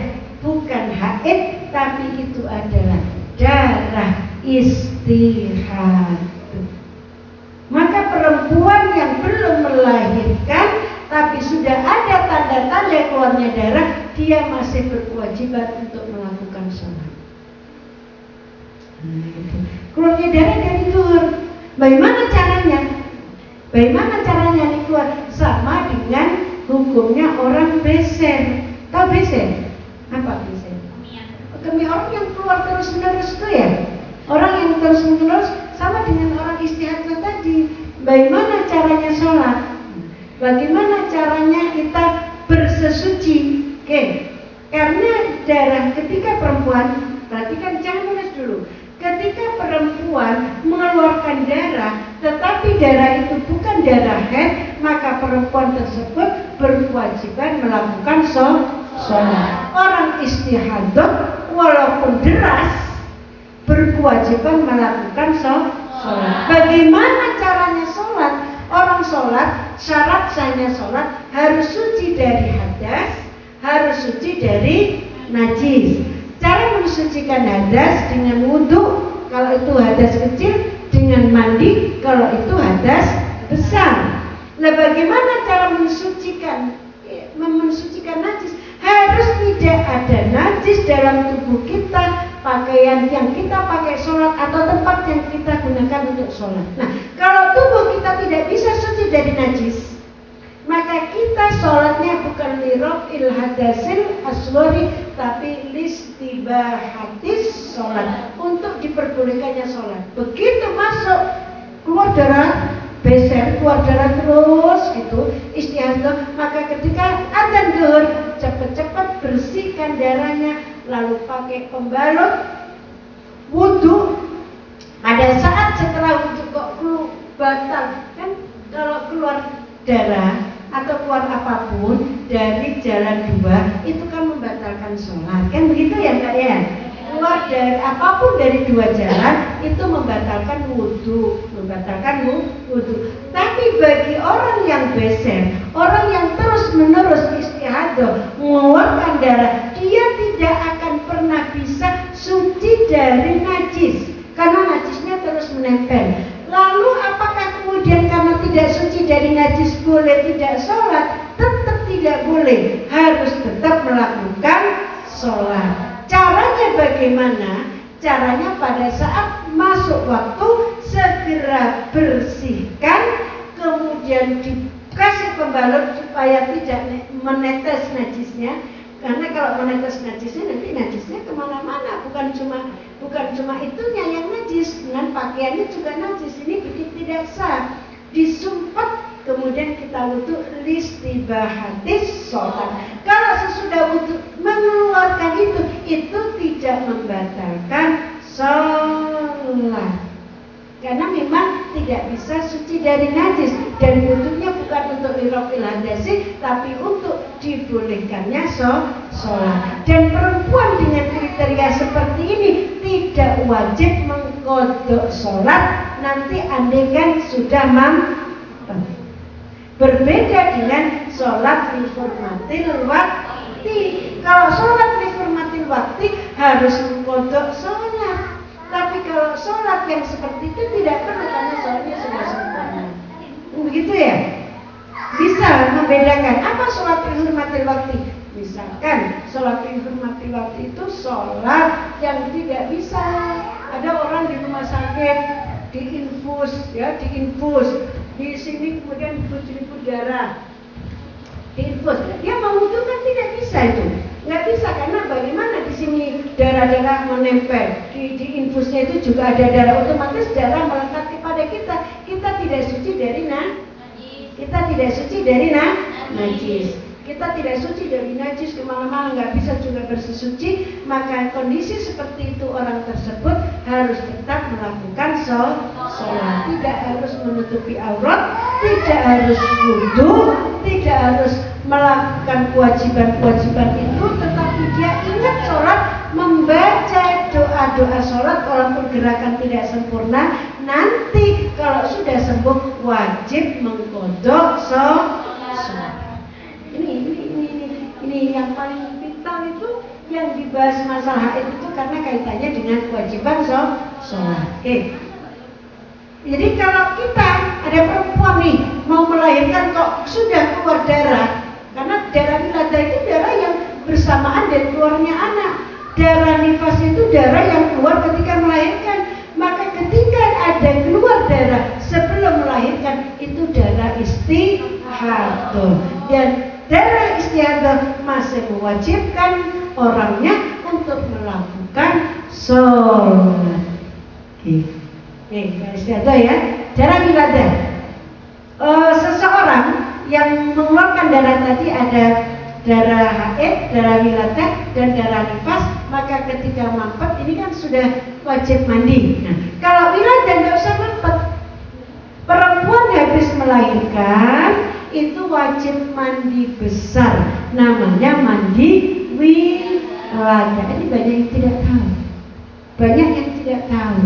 bukan haid, tapi itu adalah darah istihad. Maka perempuan yang belum melahirkan tapi sudah ada tanda-tanda keluarnya darah, dia masih berkewajiban untuk melakukan sholat. Keluarnya darah dari zuhur. Bagaimana caranya? Bagaimana caranya ini keluar? Sama dengan hukumnya orang beser. Tahu beser? Apa beser? Kemih orang yang keluar terus menerus itu ya. Orang yang terus menerus sama dengan orang istihad tadi. Bagaimana caranya sholat? Bagaimana caranya kita bersesuci? Oke. Karena darah ketika perempuan, perhatikan, jangan nulis dulu. Ketika perempuan mengeluarkan darah, tetapi darah itu bukan darah haid, maka perempuan tersebut berkewajiban melakukan sholat. Orang istihadah walaupun deras berkewajiban melakukan sholat. Bagaimana caranya sholat? Orang sholat, syarat sahnya sholat harus suci dari hadas, harus suci dari najis. Cara mensucikan hadas dengan wudhu, kalau itu hadas kecil, dengan mandi, kalau itu hadas besar. Nah, bagaimana cara mensucikan najis? Harus tidak ada najis dalam tubuh kita, pakaian yang kita pakai sholat atau tempat yang kita gunakan untuk sholat. Nah, kalau tubuh kita tidak bisa suci dari najis, maka kita sholatnya bukan lirafil hadasil asghari, tapi listibahatis sholat, untuk diperbolehkannya sholat. Begitu masuk keluar darah, beser, keluar darah terus gitu, istihadah, maka ketika adzan zuhur cepat-cepat bersihkan darahnya, lalu pakai pembalut, wudhu. Pada saat setelah wudhu kok batal, kan kalau keluar darah atau keluar apapun dari jalan dua itu kan membatalkan sholat, kan begitu ya Mbak ya? Keluar dari apapun dari dua jalan itu membatalkan wudhu, Tapi bagi orang yang beser, orang yang terus menerus istihadah mengeluarkan darah, dia tidak akan pernah bisa suci dari najis, karena najisnya terus menempel. Lalu apakah kemudian karena tidak suci dari najis boleh tidak sholat? Tetap tidak boleh, harus tetap melakukan sholat. Caranya bagaimana? Caranya pada saat masuk waktu segera bersihkan, kemudian dikasih pembalut supaya tidak menetes najisnya. Karena kalau menetes najisnya nanti najisnya kemana-mana, bukan cuma itunya yang najis, dengan pakaiannya juga najis. Ini begitu tidak sah. Disumpah kemudian kita wudhu listibahatis sholat. Kalau sesudah wudhu mengeluarkan itu tidak membatalkan sholat, karena memang tidak bisa suci dari najis, dan wudhunya bukan untuk lirafil hadasi, tapi untuk dibolehkannya sholat. Dan perempuan dengan kriteria seperti ini tidak wajib mengqadha sholat nanti andaikan sudah berbeda dengan sholat li hurmatil waqti. Kalau sholat li hurmatil waqti harus mengqadha sholat. Tapi kalau sholat yang seperti itu tidak perlu, karena sholatnya sudah sempurna. Begitu ya? Bisa membedakan apa sholat li hurmatil waqti. Misalkan sholat li hurmatil waqti itu sholat yang tidak bisa. Ada orang di rumah sakit diinfus, di sini kemudian diinfus darah, diinfus. Dia mau wudhu kan tidak bisa itu. Nggak bisa, karena bagaimana di sini darah-darah menempel, di infusnya itu juga ada darah, otomatis darah melekat kepada kita. Kita tidak suci dari najis. Kita kita tidak suci dari najis, kemana-mana nggak bisa juga bersesuci, maka kondisi seperti itu orang tersebut harus tetap melakukan sholat, tidak harus menutupi aurat, tidak harus wudhu, tidak harus melakukan kewajiban-kewajiban itu, tetapi dia ingat sholat, membaca doa-doa sholat walaupun gerakan tidak sempurna. Nanti kalau sudah sembuh wajib mengkodok sholat. Ini yang paling vital itu yang dibahas masalah haid itu karena kaitannya dengan kewajiban sholat. Oke. Jadi kalau kita ada perempuan nih mau melahirkan kok sudah keluar darah, karena darah wilada itu darah yang bersamaan dan keluarnya anak. Darah nifas itu darah yang keluar ketika melahirkan. Maka ketika ada keluar darah sebelum melahirkan itu darah istihadah. Dan darah istihadah masih mewajibkan orangnya untuk melakukan sholat. Istihadah ya, darah wilada. Seseorang yang mengeluarkan darah tadi ada darah haid, darah wilada, dan darah nifas, maka ketika mampet ini kan sudah wajib mandi. Nah, kalau wilada nggak usah mampet. Perempuan habis melahirkan itu wajib mandi besar, namanya mandi wilada. Ini banyak yang tidak tahu. Banyak yang tidak tahu.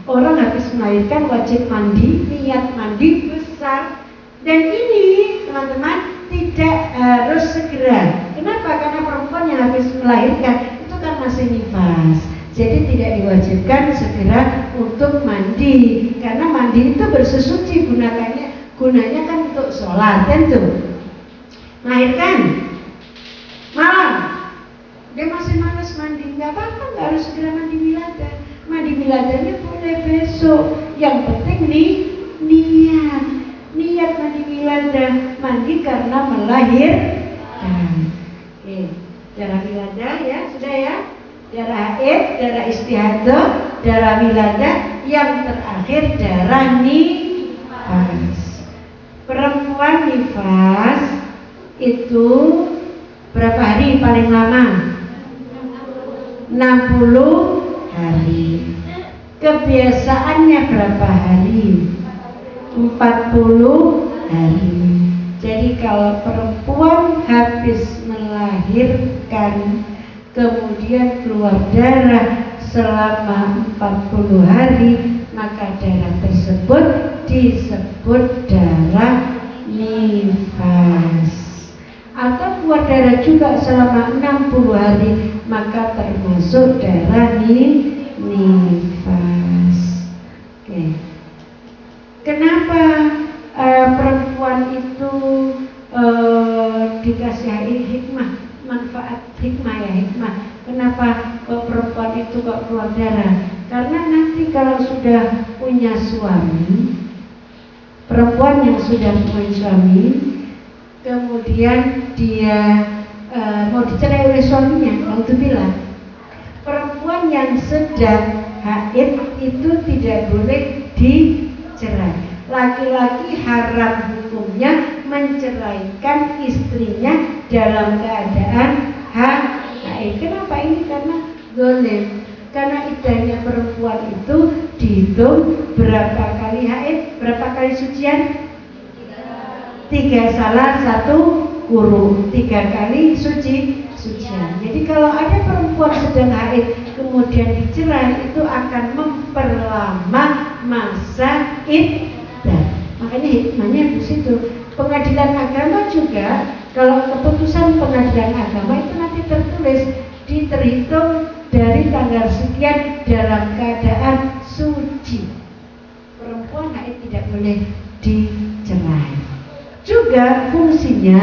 Orang habis melahirkan wajib mandi, niat mandi besar. Dan ini teman-teman tidak harus segera. Kenapa? Karena perempuan yang habis melahirkan itu kan masih nifas. Jadi tidak diwajibkan segera untuk mandi. Karena mandi itu bersesuci, gunanya kan untuk sholat tentu. Melahirkan malam, dia masih malas mandi, nggak apa-apa, nggak harus segera mandi wilada. Mandi wiladanya boleh besok. Yang penting niat mandi wilada, mandi karena melahirkan. Darah wilada ya, sudah ya. Darah haid, darah istihadah, darah wilada, yang terakhir darah nifas. Perempuan nifas itu berapa hari paling lama? 60 hari. Kebiasaannya berapa hari? 40 hari. Jadi kalau perempuan habis melahirkan kemudian keluar darah selama 40 hari, maka darah tersebut disebut darah nifas. Atau keluar darah juga selama 60 hari, maka termasuk darah nifas. Oke. Kenapa perempuan itu dikasih hikmah, manfaat hikmah ya, hikmah. Kenapa perempuan itu kok keluar darah? Karena nanti kalau sudah punya suami, perempuan yang sudah punya suami, kemudian dia mau dicerai oleh suaminya, alhamdulillah. Perempuan yang sedang haid itu tidak boleh dicerai. Laki-laki haram hukumnya menceraikan istrinya dalam keadaan haid. Kenapa ini? Karena zalim. Karena iddahnya perempuan itu dihitung berapa kali haid, berapa kali sucian? 3 salah 1 kurung, 3 kali sucian. Jadi kalau ada perempuan sedang haid kemudian dicerai, itu akan memperlama masa iddah. Makanya hikmahnya di situ. Pengadilan agama juga, kalau keputusan pengadilan agama itu nanti tertulis terhitung dari tanggal sekian dalam keadaan suci. Perempuan haid tidak boleh dicerai. Juga fungsinya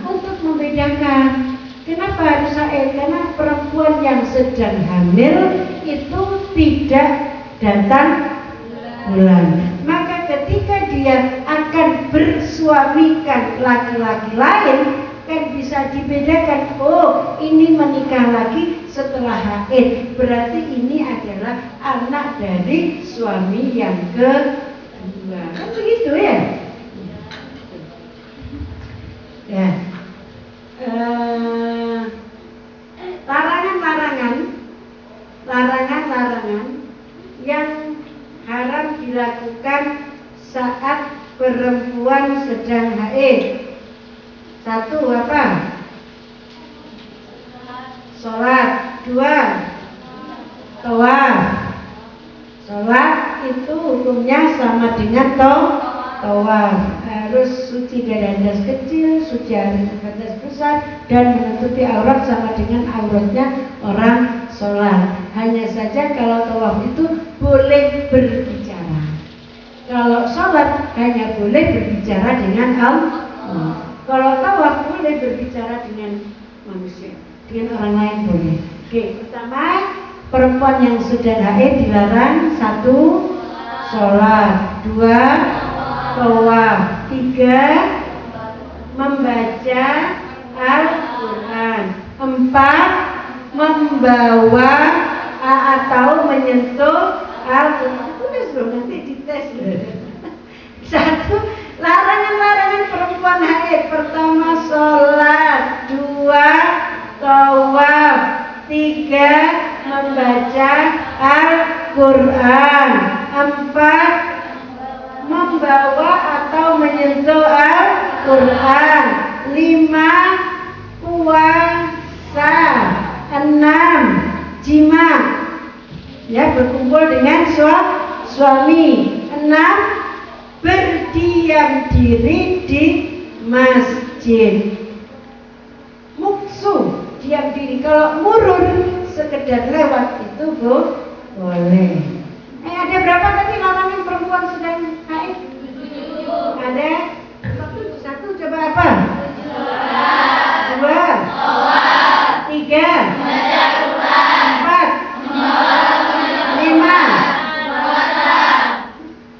untuk membedakan. Kenapa harus haid? Karena perempuan yang sedang hamil itu tidak datang bulan. Maka ketika dia akan bersuamikan laki-laki lain, kan bisa dibedakan. Oh, ini menikah lagi setelah haid, berarti ini adalah anak dari suami yang kedua. Kan begitu ya? Ya. yang haram dilakukan saat perempuan sedang haid. Satu apa? Sholat. Dua, tawaf. Sholat itu hukumnya sama dengan tawaf. Harus suci dari hadas kecil, suci dari hadas besar, dan menutupi aurat sama dengan auratnya orang sholat. Hanya saja kalau tawaf itu boleh berbicara. Kalau sholat hanya boleh berbicara dengan Allah. Kalau tawaf boleh berbicara dengan manusia, dengan orang lain boleh. Oke, pertama, perempuan yang sedang haid dilarang. Satu, sholat. Dua, tawaf. Tiga, membaca Al-Quran. Empat, membawa atau menyentuh Al-Quran. Itu nanti dites. Satu, larangan-larangan perempuan haid. Pertama, sholat. Dua, tawaf. Tiga, membaca Al-Quran. Empat, membawa atau menyentuh Al-Quran. Lima, puasa. Enam, jima, ya, berkumpul dengan suami. Enam, berdiam diri di masjid. Muksu, diam diri. Kalau murur sekedar lewat itu boleh. Ada berapa tadi larangan perempuan sedang haid? Ada satu, coba apa? Dua, tiga, empat, lima,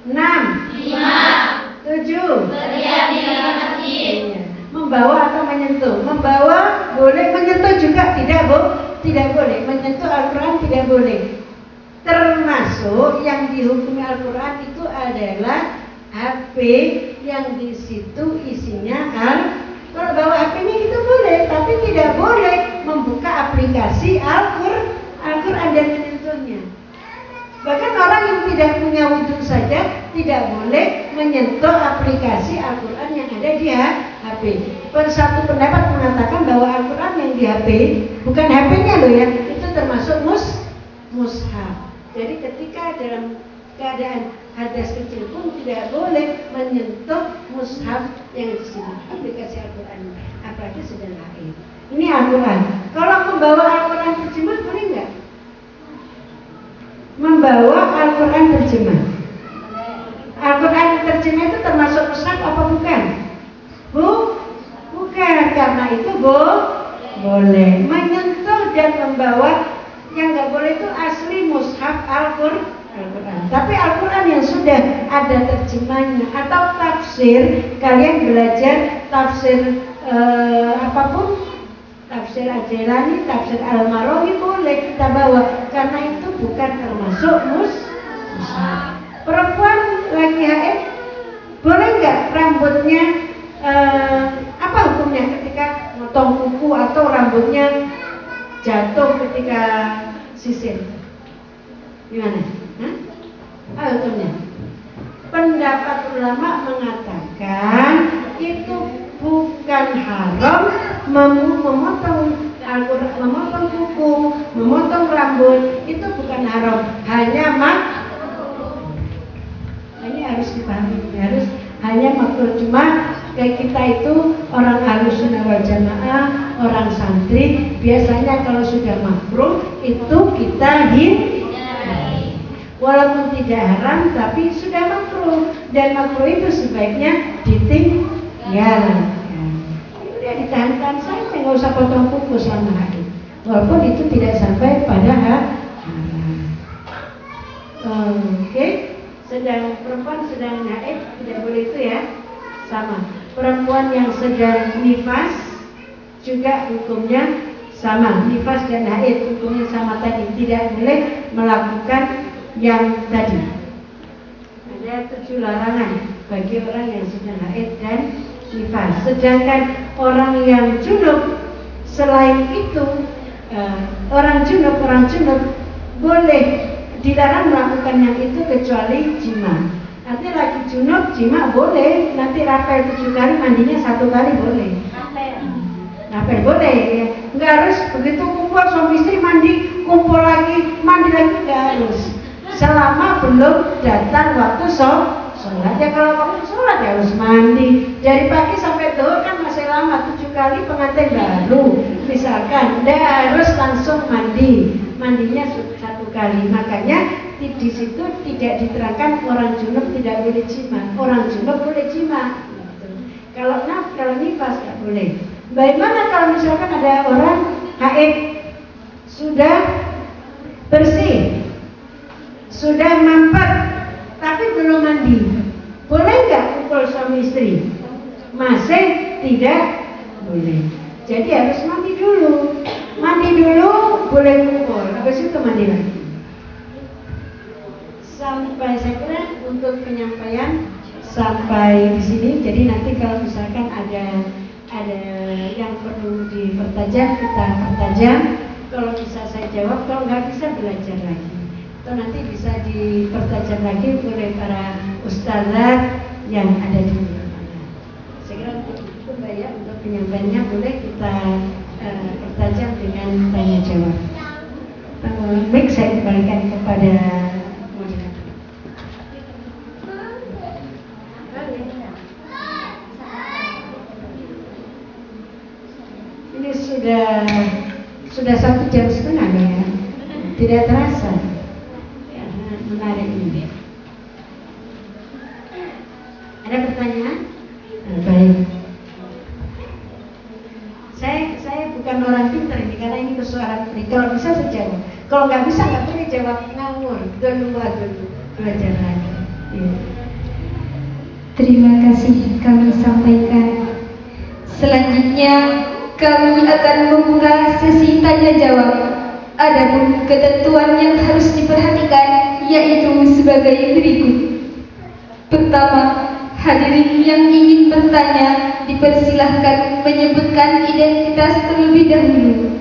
enam, tujuh, membawa atau menyentuh. Membawa boleh, menyentuh juga tidak boleh. Menyentuh Al-Quran tidak boleh. Termasuk yang dihukumi Al-Quran itu adalah HP yang di situ isinya kalau bawa HP-nya itu boleh, tapi tidak boleh membuka aplikasi Al-Quran dan menyentuhnya. Bahkan orang yang tidak punya wudhu saja tidak boleh menyentuh aplikasi Al-Quran yang ada di HP. Satu pendapat mengatakan bahwa Al-Quran yang di HP, bukan HP-nya loh ya, itu termasuk mushaf. Jadi ketika dalam keadaan hadas kecil pun tidak boleh menyentuh mushaf yang di sini, aplikasi Al-Quran, apalagi sedang haid. Ini Al-Quran. Kalau membawa Al-Quran terjemah boleh nggak? Membawa Al-Quran terjemah. Al-Quran terjemah itu termasuk mushaf apa bukan? Bukan, karena itu boleh. Menyentuh dan membawa, yang nggak boleh itu asli mushaf Al-Quran. Tapi Al-Quran yang sudah ada terjemahnya atau tafsir, kalian belajar tafsir apapun, tafsir Al-Jailani, tafsir Al-Marawi boleh kita bawa, karena itu bukan termasuk mushaf. Perempuan lagi haid boleh nggak rambutnya apa hukumnya ketika motong kuku atau rambutnya jatuh ketika sisir? Gimana? Hukumnya? Pendapat ulama mengatakan itu bukan haram memotong Al-Quran, memotong kuku, memotong rambut, itu bukan haram, hanya ini harus dipahami, hanya makruh. Cuma kayak kita itu orang Ahlussunnah wal Jamaah, orang santri, biasanya kalau sudah makruh itu kita hindari. Walaupun tidak haram tapi sudah makruh, dan makruh itu sebaiknya ditinggalkan. Udah ditahan-tahan saja, nggak usah potong kuku selama haid. Walaupun itu tidak sampai pada haram. Oke. Sedang perempuan sedang haid tidak boleh itu ya, sama. Perempuan yang sedang nifas juga hukumnya sama. Nifas dan haid hukumnya sama tadi, tidak boleh melakukan yang tadi. Ada 7 larangan bagi orang yang sedang haid dan nifas. Sedangkan orang yang junub, selain itu orang junub boleh dilarang melakukan yang itu kecuali jima. Nanti lagi junub jima boleh, nanti rapel 7 kali, mandinya 1 kali boleh. Rapel boleh ya. Nggak harus begitu kumpul suami istri mandi, kumpul lagi, mandi lagi, nggak harus. Selama belum datang waktu sholat ya, kalau waktu sholat ya harus mandi. Dari pagi sampai zuhur kan masih lama, 7 kali pengantin baru. Misalkan, nggak harus langsung mandi, mandinya 1 kali. Makanya di situ tidak diterangkan orang junub tidak boleh jima, orang junub boleh jima. Kalau nifas nggak boleh. Bagaimana kalau misalkan ada orang haid sudah bersih, sudah mampet, tapi belum mandi, boleh nggak kumpul suami istri? Masih tidak boleh. Jadi harus mandi dulu. Mandi dulu, boleh kumpul. Habis itu mandi lagi. Sampai saya kira untuk penyampaian sampai di sini. Jadi nanti kalau misalkan ada yang perlu dipertajam, kita pertajam. Kalau bisa saya jawab, kalau nggak bisa belajar lagi. Atau nanti bisa dipertajam lagi oleh para ustazah yang ada di mana. Saya kira itu Mbak ya, untuk penyampaiannya boleh kita pertajam dengan tanya jawab. Baik, saya kembalikan kepada ini sudah 1,5 jam ya, tidak terasa. Menarik ini. Ada pertanyaan? Baik. Saya bukan orang pintar ini karena ini persoalan ini. Kalau bisa saya jawab. Kalau nggak bisa nggak boleh jawab ngawur. Dulu belajar lagi. Ya. Terima kasih kami sampaikan. Selanjutnya kami akan membuka sesi tanya jawab. Adapun ketentuan yang harus diperhatikan yaitu sebagai berikut. Pertama, hadirin yang ingin bertanya dipersilahkan menyebutkan identitas terlebih dahulu.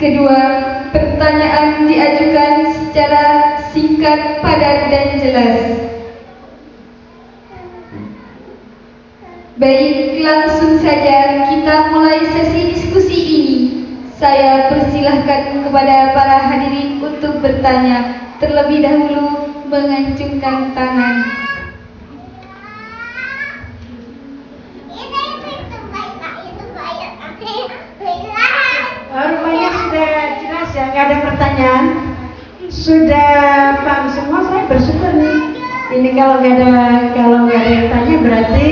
Kedua, pertanyaan diajukan secara singkat, padat, dan jelas. Baik, langsung saja kita mulai sesi diskusi ini. Saya persilahkan kepada para hadirin untuk bertanya. Terlebih dahulu mengacungkan tangan. Rupanya sudah jelas ya, nggak ada pertanyaan. Sudah paham semua, saya bersyukur nih. Ini kalau nggak ada yang tanya berarti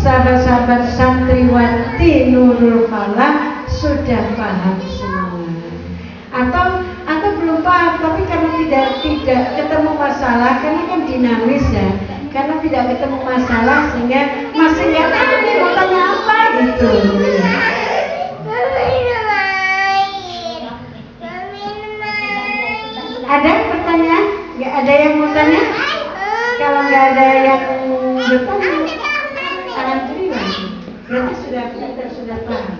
sahabat-sahabat santriwati Nurul Falah sudah paham semua. Atau belum paham, tapi karena tidak ketemu masalah, karena kan dinamis ya. Karena tidak ketemu masalah sehingga masih nggak tahu nih mau tanya apa gitu. Ada pertanyaan? Nggak ada yang mau tanya? Kalau nggak ada yang bertanya, alhamdulillah. Berarti sudah paham.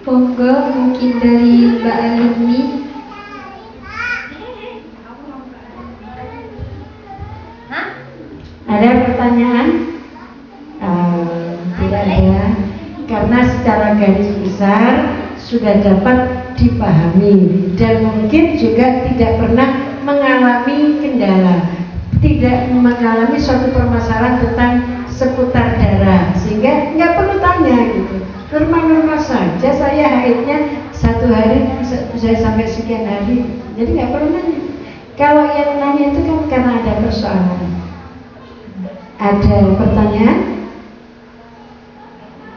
Monggo mungkin dari Mbak Alumni. Ada pertanyaan? Tidak ada. Karena secara garis besar sudah dapat dipahami dan mungkin juga tidak pernah mengalami kendala, tidak mengalami suatu permasalahan tentang seputar darah, sehingga nggak perlu tanya gitu. Normal-normal saja, saya haidnya 1 hari bisa sampai sekian hari, jadi nggak perlu nanya. Kalau yang nanya itu kan karena ada persoalan. Ada pertanyaan?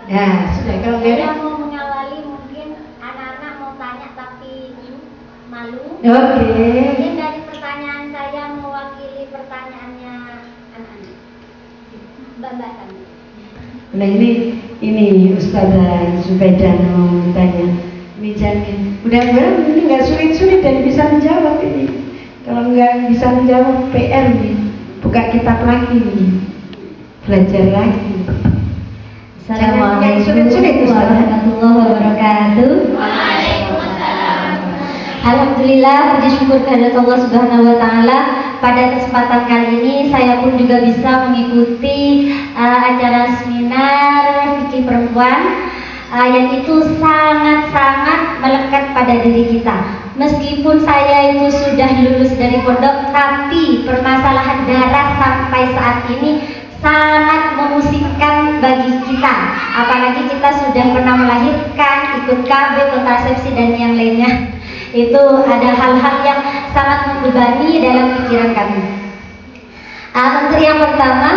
Ya sudah, kalau nggak ada. Mau mengawali mungkin anak-anak mau tanya tapi malu. Oke. Mungkin dari pertanyaan saya mewakili pertanyaannya anak-anak. Mbak Sandi. Nah ini Ustazah Zubaidah mau tanya. Ini Jamin. Mudah-mudahan ini nggak sulit-sulit dan bisa menjawab ini. Kalau nggak bisa menjawab PR nih, buka kitab lagi nih, belajar lagi. Assalamualaikum warahmatullahi wabarakatuh. Alhamdulillah, puji syukur kehadirat Allah Subhanahu wa taala. Pada kesempatan kali ini saya pun juga bisa mengikuti acara seminar fikih perempuan yang itu sangat-sangat melekat pada diri kita. Meskipun saya itu sudah lulus dari pondok, tapi permasalahan darah sampai saat ini sangat memusikkan bagi kita. Apalagi kita sudah pernah melahirkan, ikut KB, kontrasepsi dan yang lainnya. Itu ada hal-hal yang sangat membebani dalam pikiran kami. Untuk yang pertama,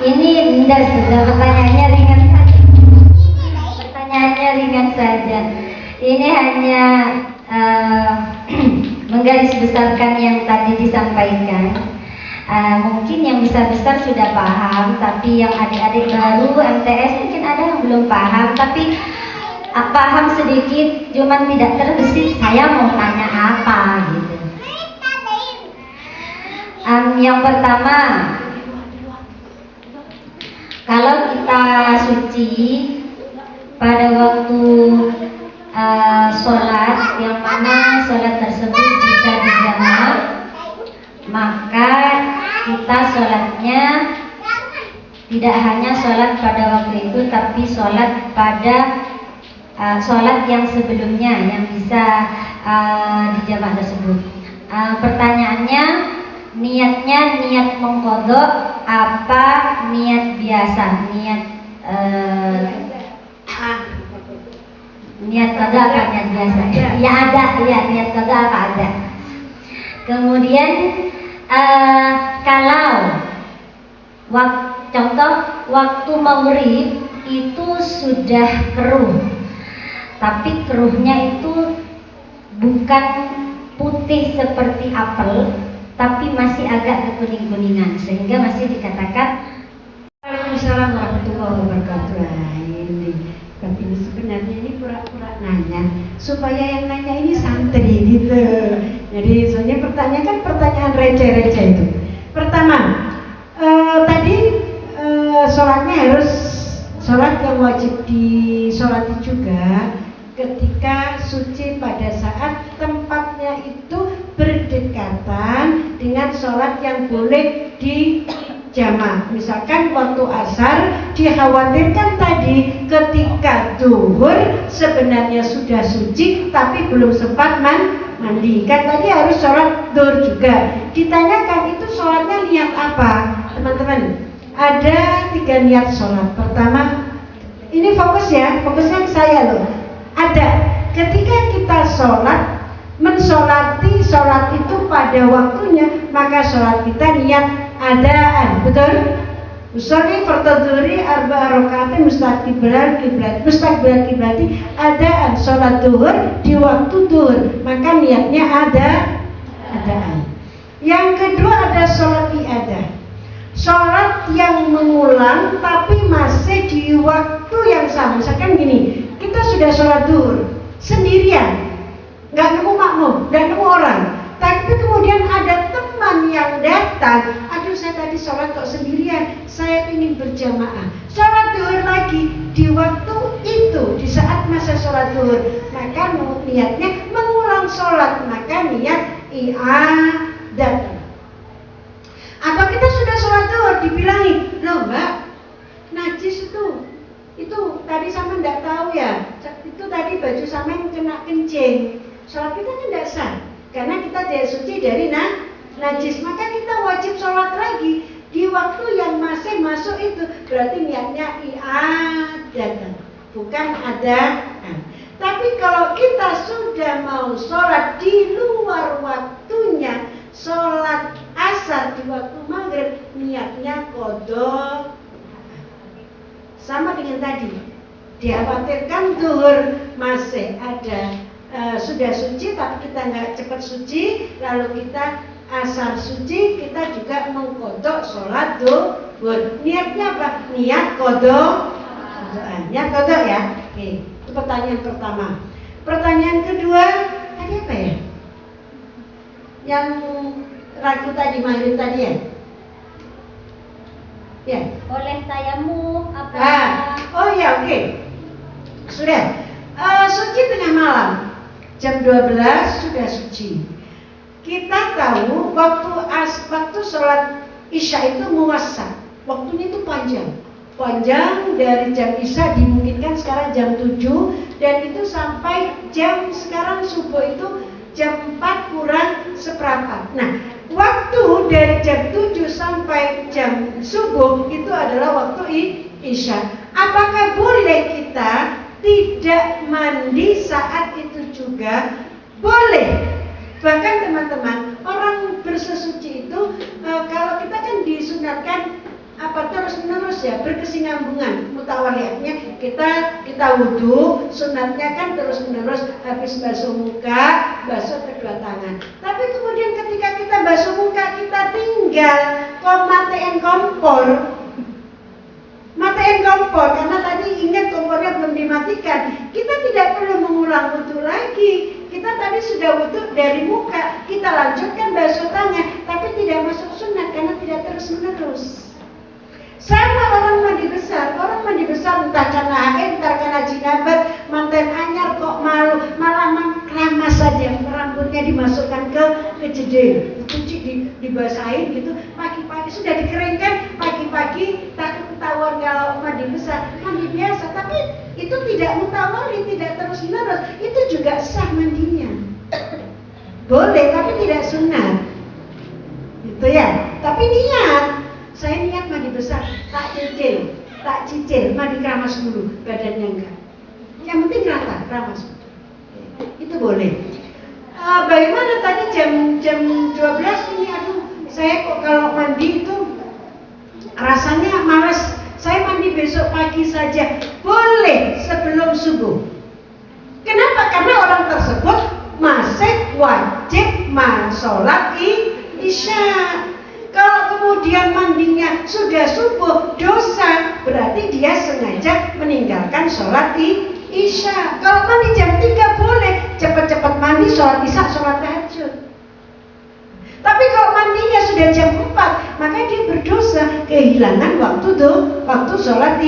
ini benar sudah pertanyaannya ringan saja. Pertanyaannya ringan saja. Ini hanya menggarisbesarkan yang tadi disampaikan. Mungkin yang besar-besar sudah paham, tapi yang adik-adik baru MTS mungkin ada yang belum paham, tapi paham sedikit, cuman tidak terbesit saya mau tanya apa gitu. Yang pertama, kalau kita suci pada waktu sholat, yang mana sholat tersebut bisa dijamak, maka kita sholatnya tidak hanya sholat pada waktu itu, tapi sholat pada sholat yang sebelumnya yang bisa dijamak tersebut. Pertanyaannya, niatnya niat mengqadha apa niat biasa? Niat qadha apa niat biasa? Ya ada, ya niat qadha apa ada. Kemudian kalau contoh waktu maghrib itu sudah keruh, tapi keruhnya itu bukan putih seperti apel, tapi masih agak kekuning-kuningan, sehingga masih dikatakan. Waalaikumsalam warahmatullahi wabarakatuh. Tapi sebenarnya ini pura-pura nanya supaya yang nanya ini santri gitu. Jadi soalnya pertanyaan receh-receh itu. Pertama, tadi sholatnya harus sholat yang wajib disolati juga ketika suci pada saat tempatnya itu berdekatan dengan sholat yang boleh dijamak. Misalkan waktu asar dikhawatirkan tadi ketika zuhur sebenarnya sudah suci tapi belum sempat mandi. Kan tadi harus sholat zuhur juga. Ditanyakan itu sholatnya niat apa, teman-teman? Ada 3 niat sholat. Pertama, ini fokus ya, fokusnya ke saya loh. Ada ketika kita sholat, mensolati sholat itu pada waktunya, maka sholat kita niat adaan, betul? Usolli fardhu arba'a raka'atin mustaqbilan kiblati adaan, sholat zuhur di waktu zuhur, maka niatnya adaan. Yang kedua ada sholat iadah, sholat yang mengulang tapi masih di waktu yang sama. Misalkan gini, kita sudah sholat zuhur sendirian, nggak nemu makmum, nggak nemu orang, tapi kemudian ada teman yang datang, aduh saya tadi sholat kok sendirian, saya ingin berjamaah, sholat zuhur lagi di waktu itu, di saat masa sholat zuhur, maka niatnya mengulang sholat, maka niat i'adah. Atau kita sudah sholat zuhur dibilangi, loh mbak, najis itu tadi sama nggak tahu ya, itu tadi baju sama yang kena kencing, sholat kita kan tidak sah karena kita tidak suci dari najis, maka kita wajib sholat lagi di waktu yang masih masuk itu, berarti niatnya i'adah, bukan adaan. Tapi kalau kita sudah mau sholat di luar waktunya, sholat asar di waktu maghrib, niatnya qadha. Sama dengan tadi, dikhawatirkan zuhur masih ada sudah suci tapi kita nggak cepat suci, lalu kita asar suci, kita juga mengqadha sholat zuhur. Niatnya apa? Niat qadha. Niat qadha ya. Oke, itu pertanyaan pertama. Pertanyaan kedua, tadi apa ya? Yang ragu tadi, maghrib tadi ya? Ya. Boleh tayamum apa? Oh ya, oke. Sudah. Suci tengah malam. Jam 12 sudah suci. Kita tahu waktu sholat Isya itu muwassa. Waktunya itu panjang dari jam Isya dimungkinkan sekarang jam 7 dan itu sampai jam sekarang subuh itu jam 4 kurang seperempat. Nah, waktu dari jam 7 sampai jam subuh itu adalah waktu Isya. Apakah boleh kita tidak mandi saat itu juga? Boleh. Bahkan teman-teman, orang bersesuci itu kalau kita kan disunatkan terus menerus ya, berkesinambungan mutawaliatnya. Kita wudhu, sunatnya kan terus menerus, habis basuh muka, basuh kedua tangan. Tapi kemudian ketika kita basuh muka, kita tinggal matiin kompor karena tadi ingat kompornya belum dimatikan. Kita tidak perlu mengulang wudhu lagi. Kita tadi sudah wudhu dari muka, kita lanjutkan basuh tangan, tapi tidak masuk sunat karena tidak terus menerus. Sama orang mandi besar entah karena haid, entah karena jinabat, manten anyar kok malu, malah keramas saja, rambutnya dimasukkan ke jeding, dicuci, dibasahin gitu, pagi-pagi sudah dikeringkan, pagi-pagi takut ketahuan kalau mandi besar, mandi biasa, tapi itu tidak mutawali, tidak terus menerus, itu juga sah mandinya, boleh tapi tidak sunat, gitu ya, tapi niat. Saya niat mandi besar, tak cicil, mandi keramas dulu, badannya enggak. Yang penting rata, keramas. Itu boleh. Bagaimana tadi jam 12 ini, saya kok kalau mandi itu rasanya malas. Saya mandi besok pagi saja. Boleh sebelum subuh. Kenapa? Karena orang tersebut masih wajib sholat Isya. Kalau kemudian mandinya sudah subuh, dosa, berarti dia sengaja meninggalkan sholat Isya. Kalau mandi jam 3 boleh, cepat-cepat mandi, sholat Isya, sholat tahajud. Tapi kalau mandinya sudah jam 4, maka dia berdosa, kehilangan waktu sholat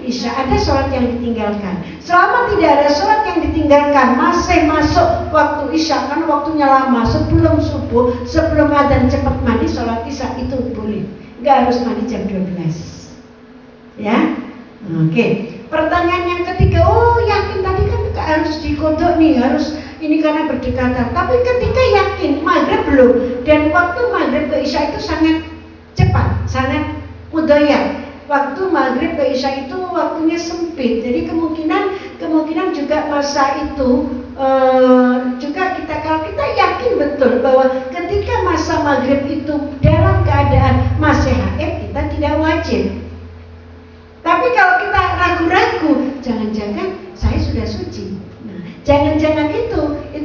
Isya. Ada sholat yang ditinggalkan. Selama tidak ada sholat yang ditinggalkan, masih masuk waktu Isya, kan waktunya lama, sebelum subuh, sebelum adzan cepat mandi sholat Isya, itu boleh. Nggak harus mandi jam 12. Ya, oke. Pertanyaan yang ketiga, yakin tadi kan harus dikodok nih, harus ini karena berdekatan. Tapi ketika yakin maghrib belum, dan waktu maghrib ke Isya itu sangat cepat, sangat mudhoyak. Waktu maghrib ke Isya itu waktunya sempit, jadi kemungkinan juga masa itu juga kalau kita yakin betul bahwa ketika masa maghrib itu dalam keadaan masih haid, kita tidak wajib. Tapi kalau kita ragu-ragu, jangan-jangan saya sudah suci. Nah, jangan-jangan itu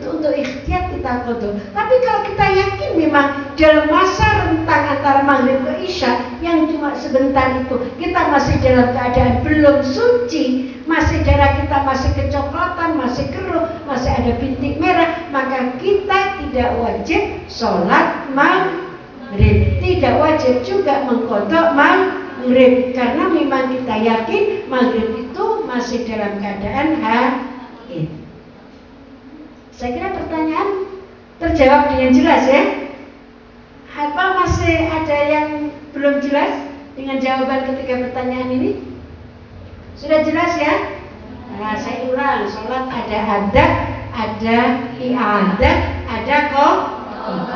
untuk ikhtiar kita qadha. Tapi kalau kita yakin memang dalam masa rentang antara maghrib ke Isya yang cuma sebentar itu kita masih dalam keadaan belum suci, masih darah kita masih kecoklatan, masih keruh, masih ada bintik merah, maka kita tidak wajib sholat maghrib, tidak wajib juga mengqadha maghrib, karena memang kita yakin maghrib itu masih dalam keadaan haid. Saya kira pertanyaan terjawab dengan jelas ya. Apa masih ada yang belum jelas dengan jawaban ketiga pertanyaan ini? Sudah jelas ya? Nah, saya ulang, sholat ada adat, ada i'adah, ada qadha.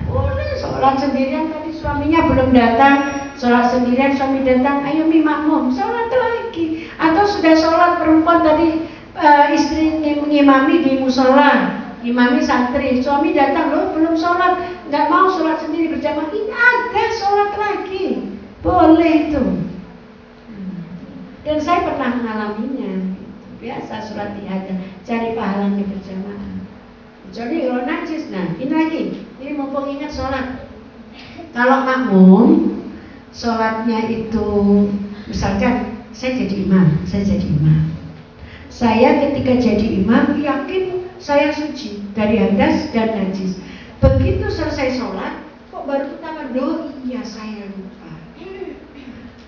Boleh sholat sendirian, tadi suaminya belum datang, sholat sendirian, suami datang, ayo makmum, sholat lagi. Atau sudah sholat perempuan tadi, istri ngimami di musola, imami santri, suami datang, loh belum sholat, nggak mau sholat sendiri berjamaah, ini ada sholat lagi, boleh itu. Dan saya pernah mengalaminya, biasa sholat i'adah, cari pahalanya berjamaah. Jadi kalau najis, nah ini lagi, ini mumpung ingat sholat. Kalau makmum, sholatnya itu, misalkan saya jadi imam. Saya ketika jadi imam yakin saya suci dari hadas dan najis. Begitu selesai sholat, kok baru tangan, loh iya saya lupa.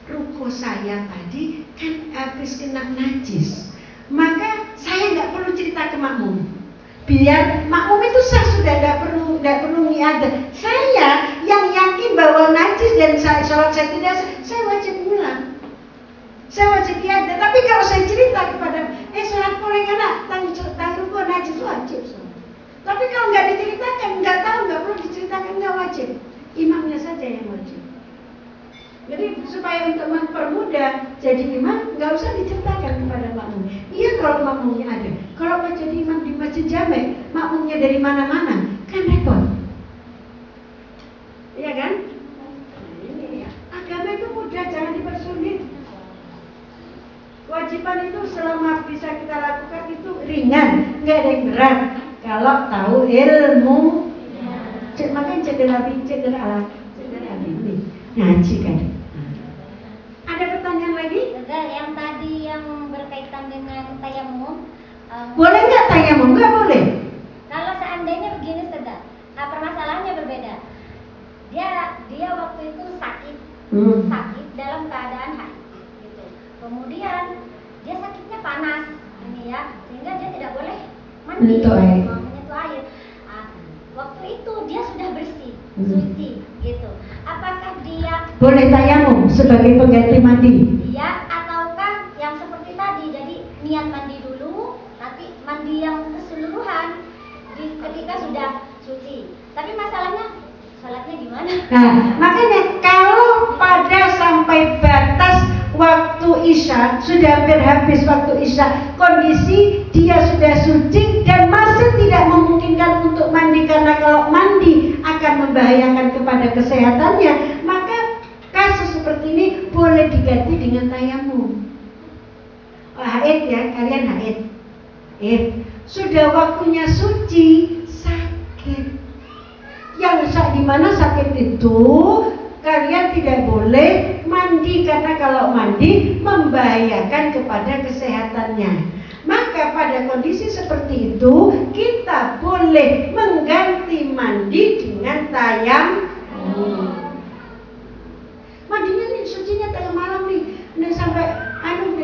Ruko saya tadi kan habis kena najis. Maka saya nggak perlu cerita ke makmum. Biar makmum itu sah sudah, nggak perlu ngiadah. Saya yang yakin bahwa najis dan sholat saya tidak sah, saya wajib pulang. Saya wajib iadah. Tapi kalau saya cerita kepada, sholat boleh karena tang ruku najis, wajib sholat. Tapi kalau nggak diceritakan, nggak tahu, nggak perlu diceritakan, nggak wajib. Imamnya saja yang wajib. Jadi supaya untuk mempermudah jadi imam, nggak usah diceritakan kepada makmum. Iya kalau makmumnya ada. Kalau mau jadi imam di masjid jame, makmumnya dari mana-mana, kan repot. Iya kan? Ini ya. Agama itu mudah, jangan dipersulit. Kewajiban itu selama bisa kita lakukan itu ringan, nggak ada yang berat. Kalau tahu ilmu, makanya cedera ini ngaji kan. Ada pertanyaan lagi? Betul, yang tadi yang berkaitan dengan tayamum. Boleh nggak tayamum? Nggak boleh. Kalau seandainya begini saja, permasalahannya berbeda. Dia waktu itu sakit dalam keadaan haid, gitu. Kemudian dia sakitnya panas, ini ya, sehingga dia tidak boleh mandi, menyentuh air. Waktu itu dia sudah bersih, suci, gitu. Apakah dia boleh tayamum sebagai pengganti mandi? Iya, ataukah yang seperti tadi, jadi niat mandi dulu, nanti mandi yang keseluruhan ketika sudah suci. Tapi masalahnya sholatnya gimana? Nah, makanya kalau pada sampai batas waktu isya, sudah hampir habis waktu isya, kondisi dia sudah suci dan masih tidak memungkinkan untuk mandi, karena kalau mandi akan membahayakan kepada kesehatannya, maka kasus seperti ini boleh diganti dengan tayamum. Haid ya, kalian haid. Sudah waktunya suci, sakit. Yang di mana sakit itu kalian tidak boleh mandi, karena kalau mandi membahayakan kepada kesehatannya. Maka pada kondisi seperti itu kita boleh mengganti mandi dengan tayamum. Mandinya nih, sucinya tengah malam nih sampai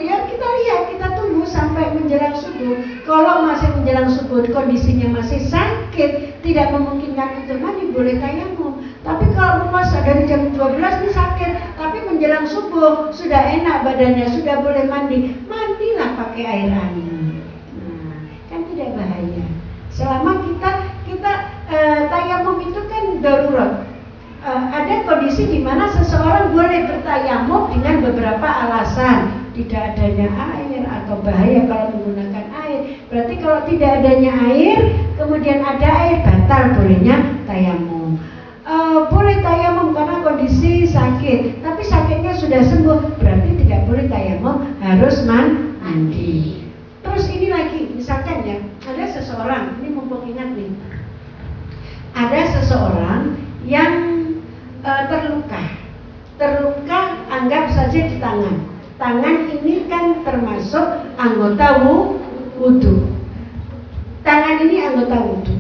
ya kita lihat, kita tunggu sampai menjelang subuh. Kalau masih menjelang subuh kondisinya masih sakit, tidak memungkinkan untuk mandi, boleh tayamum. Tapi kalau puasa dari jam 12 nih sakit, tapi menjelang subuh sudah enak badannya, sudah boleh mandi, mandilah pakai air angin. Nah, kan tidak bahaya. Selama kita tayamum itu kan darurat. Ada kondisi di mana seseorang boleh bertayamum dengan beberapa alasan. Tidak adanya air atau bahaya kalau menggunakan air. Berarti kalau tidak adanya air, kemudian ada air, batal bolehnya tayamum. Boleh tayamum karena kondisi sakit, tapi sakitnya sudah sembuh, berarti tidak boleh tayamum, harus mandi. Terus ini lagi, misalkan ya, ada seseorang, ini mumpung ingat nih, ada seseorang yang terluka, anggap saja di tangan. Tangan ini kan termasuk anggota wudhu. Tangan ini anggota wudhu.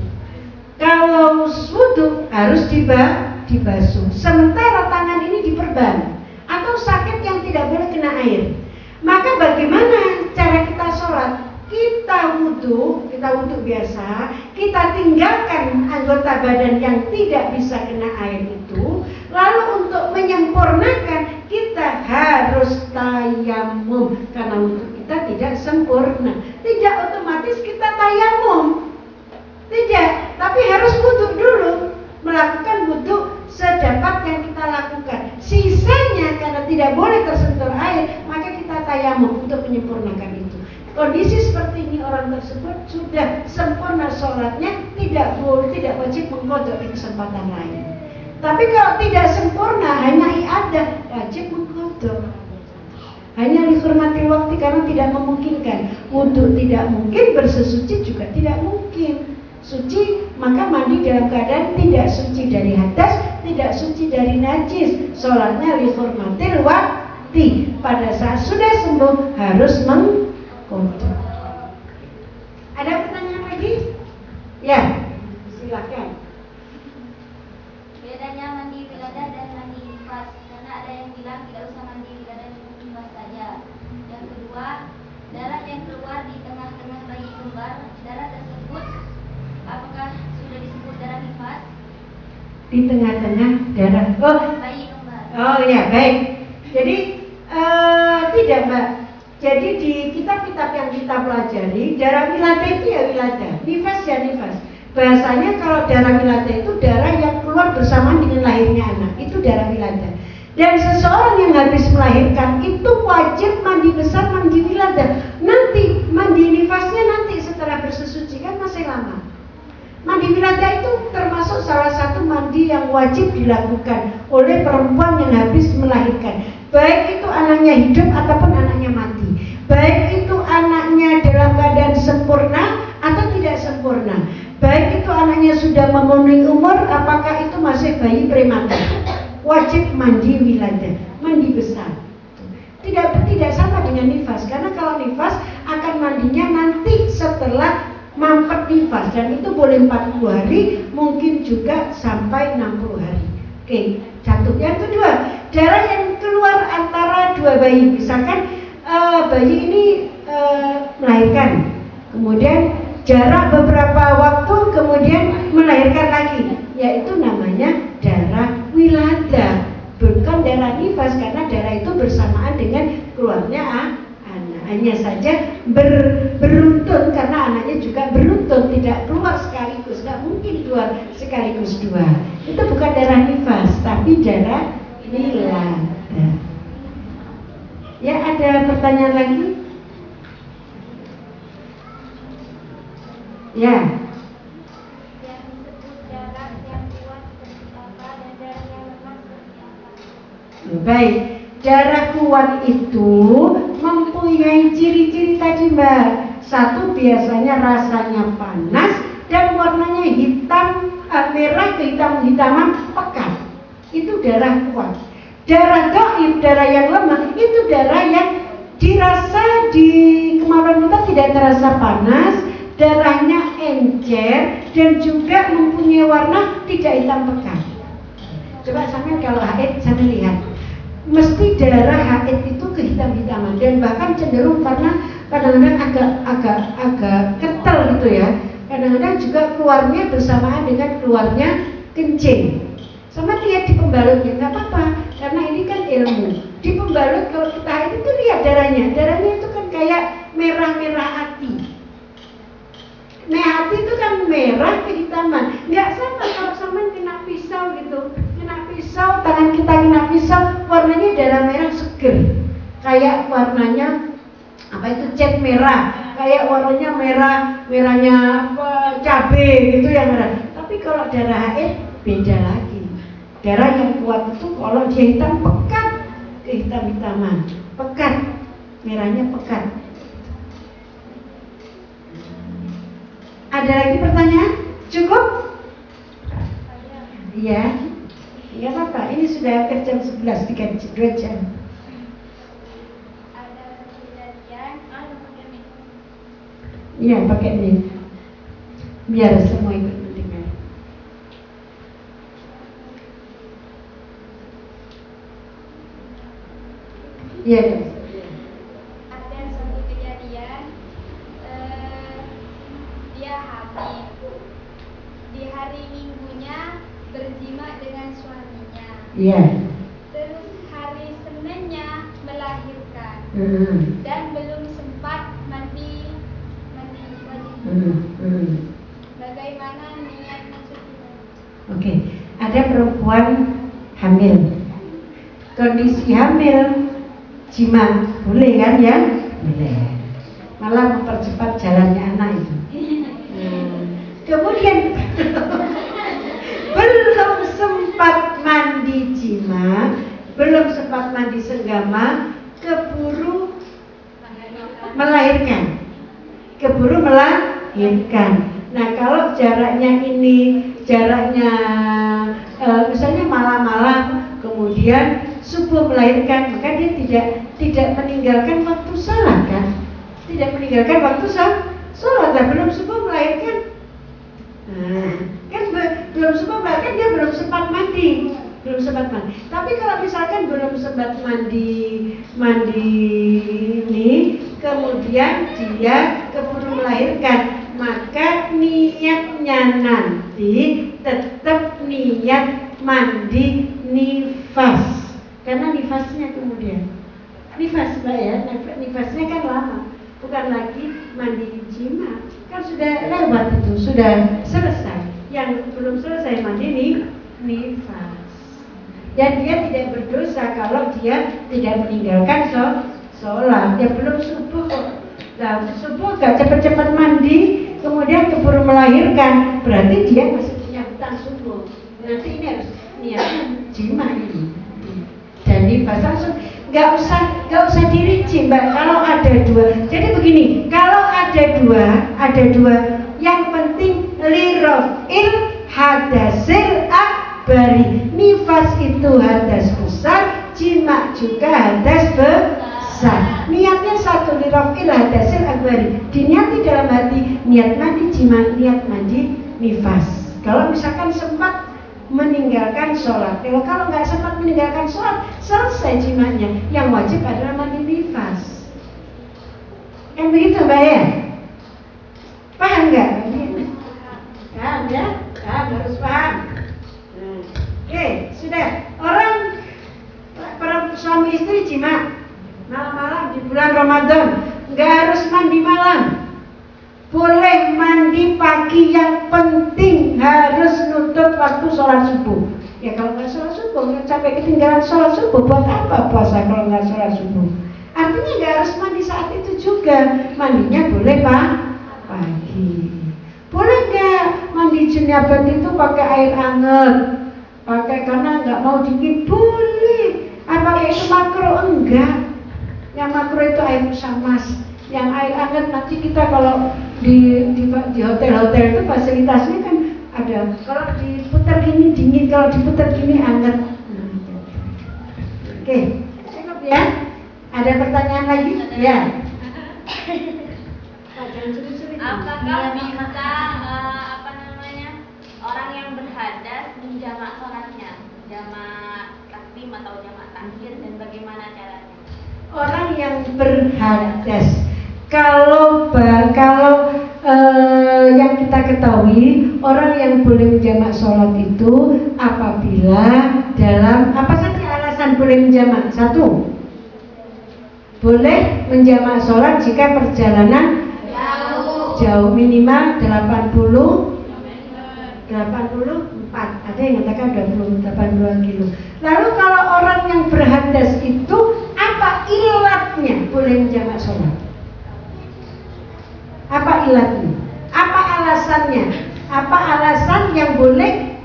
Kalau wudhu harus dibasuh. Sementara tangan ini diperban atau sakit yang tidak boleh kena air. Maka bagaimana cara kita sholat? Kita wudhu biasa, kita tinggalkan anggota badan yang tidak bisa kena air itu. Lalu untuk menyempurnakan, kita harus tayamum, karena wudhu kita tidak sempurna. Tidak otomatis kita tayamum, tidak, tapi harus wudhu dulu, melakukan wudhu sedapat yang kita lakukan. Sisanya karena tidak boleh tersentuh air, maka kita tayamum untuk menyempurnakan itu. Kondisi seperti ini orang tersebut sudah sempurna sholatnya, tidak wajib mengqadha di kesempatan lain. Tapi kalau tidak sempurna, hanya iadah, wajib mengqadha. Hanya dihormati waktu karena tidak memungkinkan. Wudhu tidak mungkin, bersesuci juga tidak mungkin. Suci maka mandi dalam keadaan tidak suci dari hadas, tidak suci dari najis. Sholatnya dihormati waktu. Pada saat sudah sembuh harus mengqadha. Ada pertanyaan lagi? Ya, silakan. Bedanya mandi wiladah dan mandi nifas, karena ada yang bilang tidak usah mandi wiladah, cukup nifas saja. Yang kedua, darah yang keluar di tengah-tengah bayi di tengah-tengah darah. Bayi kembar. Oh ya, baik. Jadi tidak Mbak. Jadi di kitab-kitab yang kita pelajari, darah wilada itu ya wilada, nifas ya nifas. Bahasanya kalau darah wilada itu darah yang keluar bersamaan dengan lahirnya anak, itu darah wilada. Dan seseorang yang habis melahirkan itu wajib mandi besar, mandi wilada. Nanti mandi nifasnya nanti setelah bersesuci, kan masih lama. Mandi wilada itu termasuk salah satu mandi yang wajib dilakukan oleh perempuan yang habis melahirkan. Baik itu anaknya hidup ataupun anaknya mati. Baik itu anaknya dalam keadaan sempurna atau tidak sempurna. Baik itu anaknya sudah memenuhi umur, apakah itu masih bayi prematur. Wajib mandi wilada, mandi besar. Tidak sama dengan nifas, karena kalau nifas akan mandinya nanti setelah mampet nifas, dan itu boleh 40 hari, mungkin juga sampai 60 hari. Oke, satu. Yang kedua, darah yang keluar antara dua bayi. Misalkan bayi ini melahirkan, kemudian jarak beberapa waktu kemudian melahirkan lagi, yaitu namanya darah wilada, bukan darah nifas, karena darah itu bersamaan dengan keluarnya anak. Hanya saja beruntun, karena anaknya juga beruntun, tidak keluar sekaligus, tidak mungkin keluar sekaligus dua. Itu bukan darah nifas, tapi darah wilada. Ya, ada pertanyaan lagi? Ya. Yang disebut darah yang kuat seperti apa dan darah yang lemah seperti apa? Baik, darah kuat itu mempunyai ciri-ciri tadi Mbak. Satu, biasanya rasanya panas dan warnanya hitam, merah kehitam-hitaman pekat. Itu darah kuat. Darah dhaif, darah yang lemah, itu darah yang dirasa di kemaluan kita tidak terasa panas, darahnya encer dan juga mempunyai warna tidak hitam pekat. Coba sampean kalau haid sampean lihat, mesti darah haid itu kehitam-hitaman dan bahkan cenderung karena kadang-kadang agak kental gitu ya. Kadang-kadang juga keluarnya bersamaan dengan keluarnya kencing. Sama lihat di pembalutnya, nggak apa-apa, karena ini kan ilmu. Di pembalut kalau kita haid itu lihat darahnya itu kan kayak merah-merah hati. Merah hati itu kan merah kehitaman. Nggak sama kalau sama kena pisau gitu, tangan kita kena pisau, warnanya darah merah seger, kayak warnanya apa itu cat merah, kayak warnanya merahnya cabai gitu yang merah. Tapi kalau darah haid beda lagi. Darah yang kuat itu kalau dia hitam pekat, kehitam-hitaman, pekat, merahnya pekat. Ada lagi pertanyaan? Cukup? Iya. Iya apa? Ini sudah ke jam 11, 2 jam. Ada kejadian, Iya, pakai ini. Biar semua ikut mendengar. Iya, guys. ada suatu kejadian, dia hamil. Di hari Minggunya berjima dengan suaminya. Iya. Terus hari Seninnya melahirkan dan belum sempat mandi wajib. Bagaimana niat maksudnya? Oke, ada perempuan hamil. Kondisi hamil jima boleh kan ya? Boleh. Malah mempercepat jalannya anak itu. Kemudian belum sempat mandi jima, belum sempat mandi senggama, keburu melahirkan. Nah, kalau jaraknya misalnya malam-malam, kemudian subuh melahirkan, maka dia tidak meninggalkan waktu salat kan? Tidak meninggalkan waktu salat, belum subuh melahirkan. Nah, kan belum sempat melahirkan, dia belum sempat mandi. Tapi kalau misalkan belum sempat mandi ini, kemudian dia keburu melahirkan, maka niatnya nanti tetap niat mandi nifas. Karena nifasnya kemudian nifas Mbak ya, nifasnya kan lama, bukan lagi mandi jima, kan sudah lewat itu, sudah selesai. Yang belum selesai mandi nifas. Dan dia tidak berdosa kalau dia tidak meninggalkan sholat. Dia belum subuh kok. Nah, subuh gak cepat-cepat mandi, kemudian keburu melahirkan, berarti dia masih punya hutang subuh. Nanti ini harus niatnya jima ini. Dan nifas langsung, gak usah dirinci Mbak. Kalau ada dua, jadi begini, kalau ada dua, yang penting lirofil hadasil akbari. Nifas itu hadas besar, jima juga hadas besar. Niatnya satu, lirofil hadasil akbari. Diniati dalam hati, niat mandi jima, niat mandi nifas. Kalau misalkan sempat meninggalkan sholat, kalau nggak sempat meninggalkan sholat, selesai jimanya. Yang wajib adalah mandi nifas. Kan begitu Mbak ya? Paham nggak? Paham ya? Paham, harus paham. Oke, sudah. Orang para suami istri jima malam-malam di bulan Ramadan, nggak harus mandi malam. Boleh mandi pagi, yang penting harus nutup waktu sholat subuh. Ya kalau nggak sholat subuh, sampai ketinggalan sholat subuh, buat apa puasa kalau nggak sholat subuh? Artinya nggak harus mandi saat itu juga. Mandinya boleh pagi. Boleh nggak mandi jenabat itu pakai air hangat? Pakai karena nggak mau dingin, boleh. Apakah itu makruh? Enggak. Yang makruh itu air musamas. Yang air hangat nanti kita kalau di hotel-hotel itu fasilitasnya kan ada. Kalau diputar gini dingin, kalau diputar gini hangat. Oke, cukup ya. Ada pertanyaan lagi? Ya. Apakah bisa orang yang berhadas menjamak sholatnya, jamak takdim atau jamak takhir, dan bagaimana caranya? Orang yang berhadas, kalau yang kita ketahui, orang yang boleh menjamak sholat itu apabila dalam apa saja alasan boleh menjamak? Satu, boleh menjamak sholat jika perjalanan jauh, minimal 84, ada yang mengatakan 82 kilo. Lalu kalau orang yang berhadas itu apa ilatnya boleh menjamak sholat? Apa ilatnya? Apa alasannya? Apa alasan yang boleh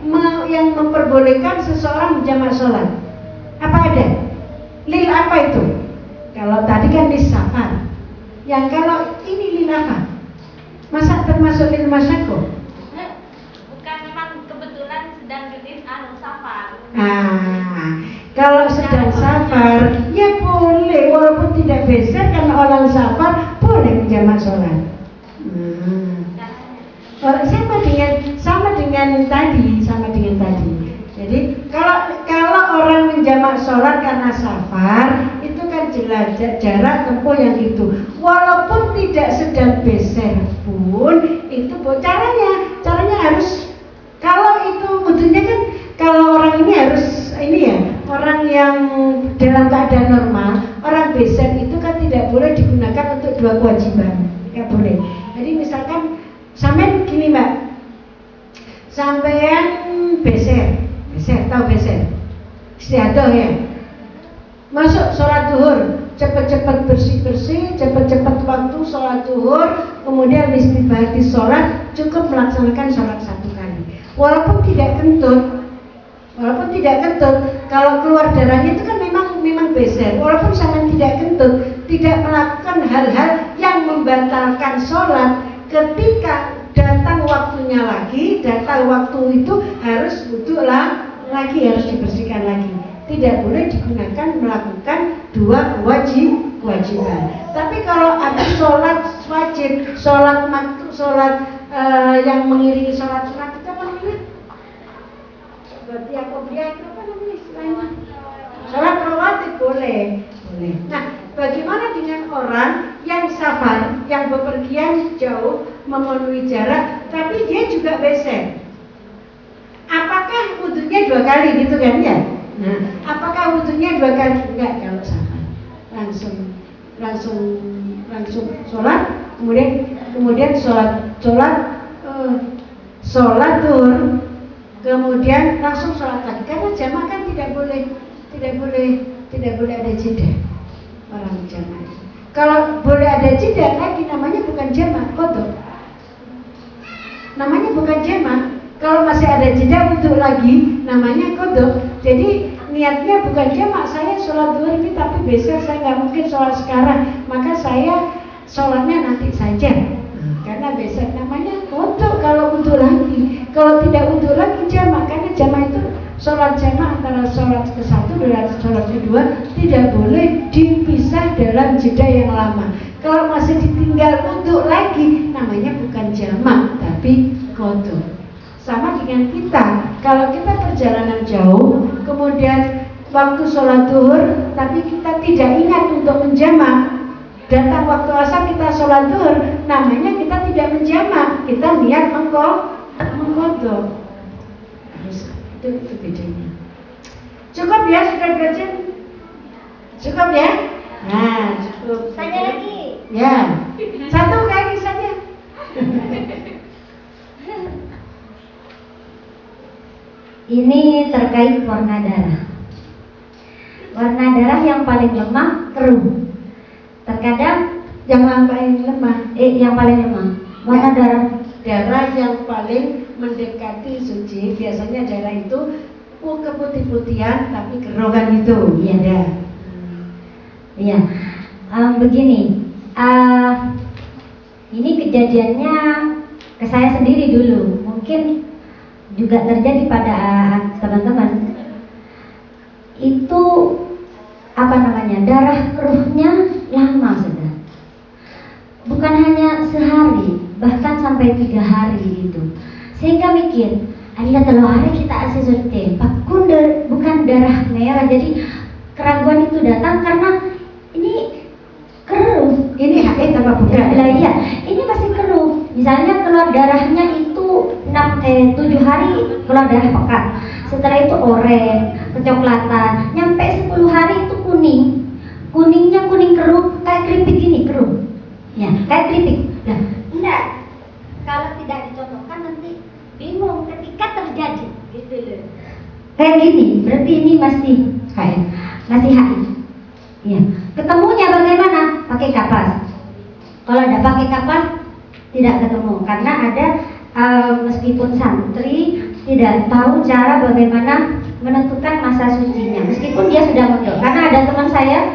yang memperbolehkan seseorang menjamak sholat? Apa ada? Lil apa itu? Kalau tadi kan lil safar. Yang kalau ini lil apa? Masa termasuk lil masyaqah? Bukan, memang kebetulan sedang di safar. Kalau sedang safar, ya boleh, walaupun tidak beser, karena orang safar boleh menjamak sholat. Sama dengan tadi. Jadi kalau orang menjamak sholat karena safar, itu kan jelas jarak tempuh yang itu. Walaupun tidak sedang beser pun, itu caranya harus. Kalau itu maksudnya kan, kalau orang ini harus orang yang dalam keadaan normal, orang beser itu kan tidak boleh digunakan untuk dua kewajiban, nggak boleh. Jadi misalkan sampean gini Mbak, sampean beser, tahu beser? Istiadoh ya. Masuk sholat zuhur, cepat-cepat bersih-bersih, cepat-cepat waktu sholat zuhur, kemudian istibahati sholat, cukup melaksanakan sholat satu kali. Walaupun tidak kentut, kalau keluar darahnya itu kan memang beser. Walaupun sampean tidak kentut, tidak melakukan hal-hal yang membatalkan sholat, ketika datang waktunya lagi, datang waktu itu harus wudhu lagi, harus dibersihkan lagi. Tidak boleh digunakan melakukan dua kewajiban. Tapi kalau ada sholat wajib, sholat makruh, sholat yang mengiringi sholat sunat, itu apa namanya? Berarti apa namanya istilahnya? Sholat rawatib boleh. Nah, bagaimana dengan orang yang safar, yang bepergian jauh memenuhi jarak, tapi dia juga WC. Apakah wudhunya 2 kali gitu kan ya? Nah, apakah wudhunya 2 kali? Enggak, kalau safar langsung sholat, kemudian sholat zuhur, kemudian langsung sholat lagi. Karena jamaah kan tidak boleh ada jeda orang jamaah. Kalau boleh ada jeda lagi namanya bukan jamaah, qadha. Namanya bukan jamaah. Kalau masih ada jeda untuk lagi namanya qadha. Jadi niatnya bukan jamaah, saya sholat zuhur ini tapi besok saya nggak mungkin sholat sekarang, maka saya sholatnya nanti saja. Karena besok namanya qadha kalau wudhu lagi. Kalau tidak wudhu lagi jamaah, karena jamaah itu sholat jamaah antara sholat ke-1 dan sholat kedua tidak boleh dipisah dalam jeda yang lama. Kalau masih ditinggal wudhu lagi namanya bukan jamaah tapi qadha. Sama dengan kita, kalau kita perjalanan jauh, kemudian waktu sholat zuhur, tapi kita tidak ingat untuk menjamak, datang waktu asar kita sholat zuhur, namanya kita tidak menjamak, kita niat mengqadha. Itu bedanya. Cukup ya, sudah belajar? Cukup ya? Nah, cukup. Saja lagi. Ya, 1 kali saja. Ini terkait warna darah. Warna darah yang paling lemah keruh. Terkadang Yang paling lemah, yang paling lemah warna darah yang paling mendekati suci, biasanya darah itu keputih-putihan tapi kerokan itu. Iya. Iya. Begini. Ini kejadiannya ke saya sendiri dulu. Mungkin juga terjadi pada teman-teman. Itu darah keruhnya lama sudah. Bukan hanya sehari, bahkan sampai 3 hari gitu. Sehingga mikir, ada 3 hari kita asesute, bukan darah merah. Jadi keraguan itu datang karena ini keruh. Ini haid apa bukan? Lah iya, ini masih keruh. Misalnya keluar darahnya itu 7 hari keluar darah pekat. Setelah itu oranye, kecoklatan, nyampe 10 hari itu kuning. Kuningnya kuning keruh, kayak keripik gini keruh. Ya, kayak keripik. Nah, Enggak. Kalau tidak dicontohkan nanti bingung ketika terjadi gitu loh. kayak gini, berarti ini masih Haid. masih haid. Ya. Ketemunya bagaimana? Pakai kapas. Kalau ada pakai kapas tidak ketemu karena ada meskipun santri tidak tahu cara bagaimana menentukan masa sucinya. Meskipun dia sudah mondok. Karena ada teman saya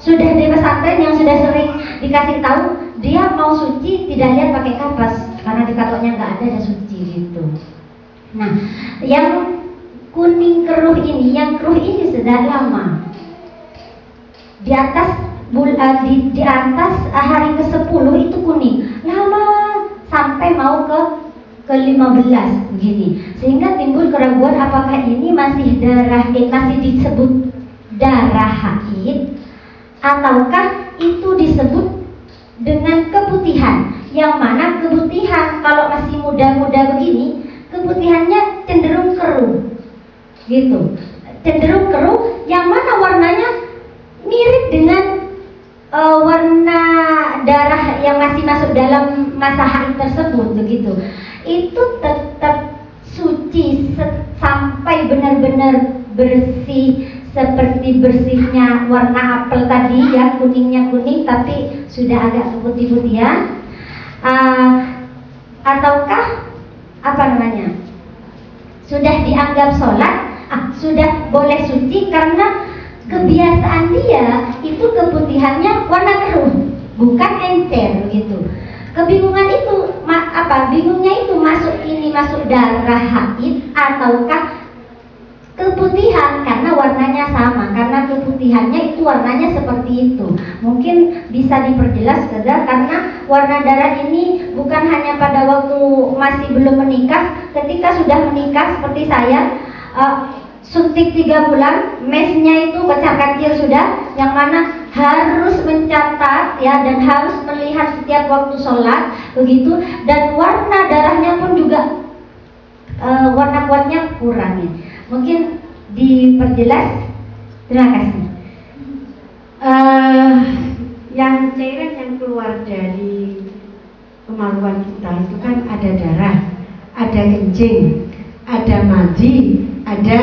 sudah di pesantren yang sudah sering dikasih tahu dia mau suci tidak lihat pakai kapas karena di katoknya nggak ada suci gitu. Nah, yang kuning keruh ini, yang keruh ini sudah lama. Di atas di atas hari ke-10 itu kuning. Lama sampai mau ke 15 begini. Sehingga timbul keraguan apakah ini masih masih disebut darah haid ataukah itu disebut dengan keputihan. Yang mana keputihan kalau masih muda-muda begini, keputihannya cenderung keruh. Gitu. Cenderung keruh yang mana warnanya mirip dengan warna darah yang masih masuk dalam masa haid tersebut begitu. Itu tetap suci sampai benar-benar bersih seperti bersihnya warna apel tadi ya, kuningnya kuning tapi sudah agak keputih-putihan. Ataukah sudah dianggap sholat, sudah boleh suci karena kebiasaan dia itu keputihannya warna keruh, bukan encer gitu. Kebingungan itu bingungnya itu masuk darah haid ataukah keputihan karena warnanya sama, karena keputihannya itu warnanya seperti itu. Mungkin bisa diperjelas saja karena warna darah ini bukan hanya pada waktu masih belum menikah, ketika sudah menikah seperti saya suntik 3 bulan, mesnya itu kecil sudah, yang mana harus mencatat ya dan harus melihat setiap waktu sholat begitu, dan warna darahnya pun juga warna kuatnya kurang ya. Mungkin diperjelas. Terima kasih. Yang cairan yang keluar dari kemaluan kita itu kan ada darah, ada kencing, ada madi, ada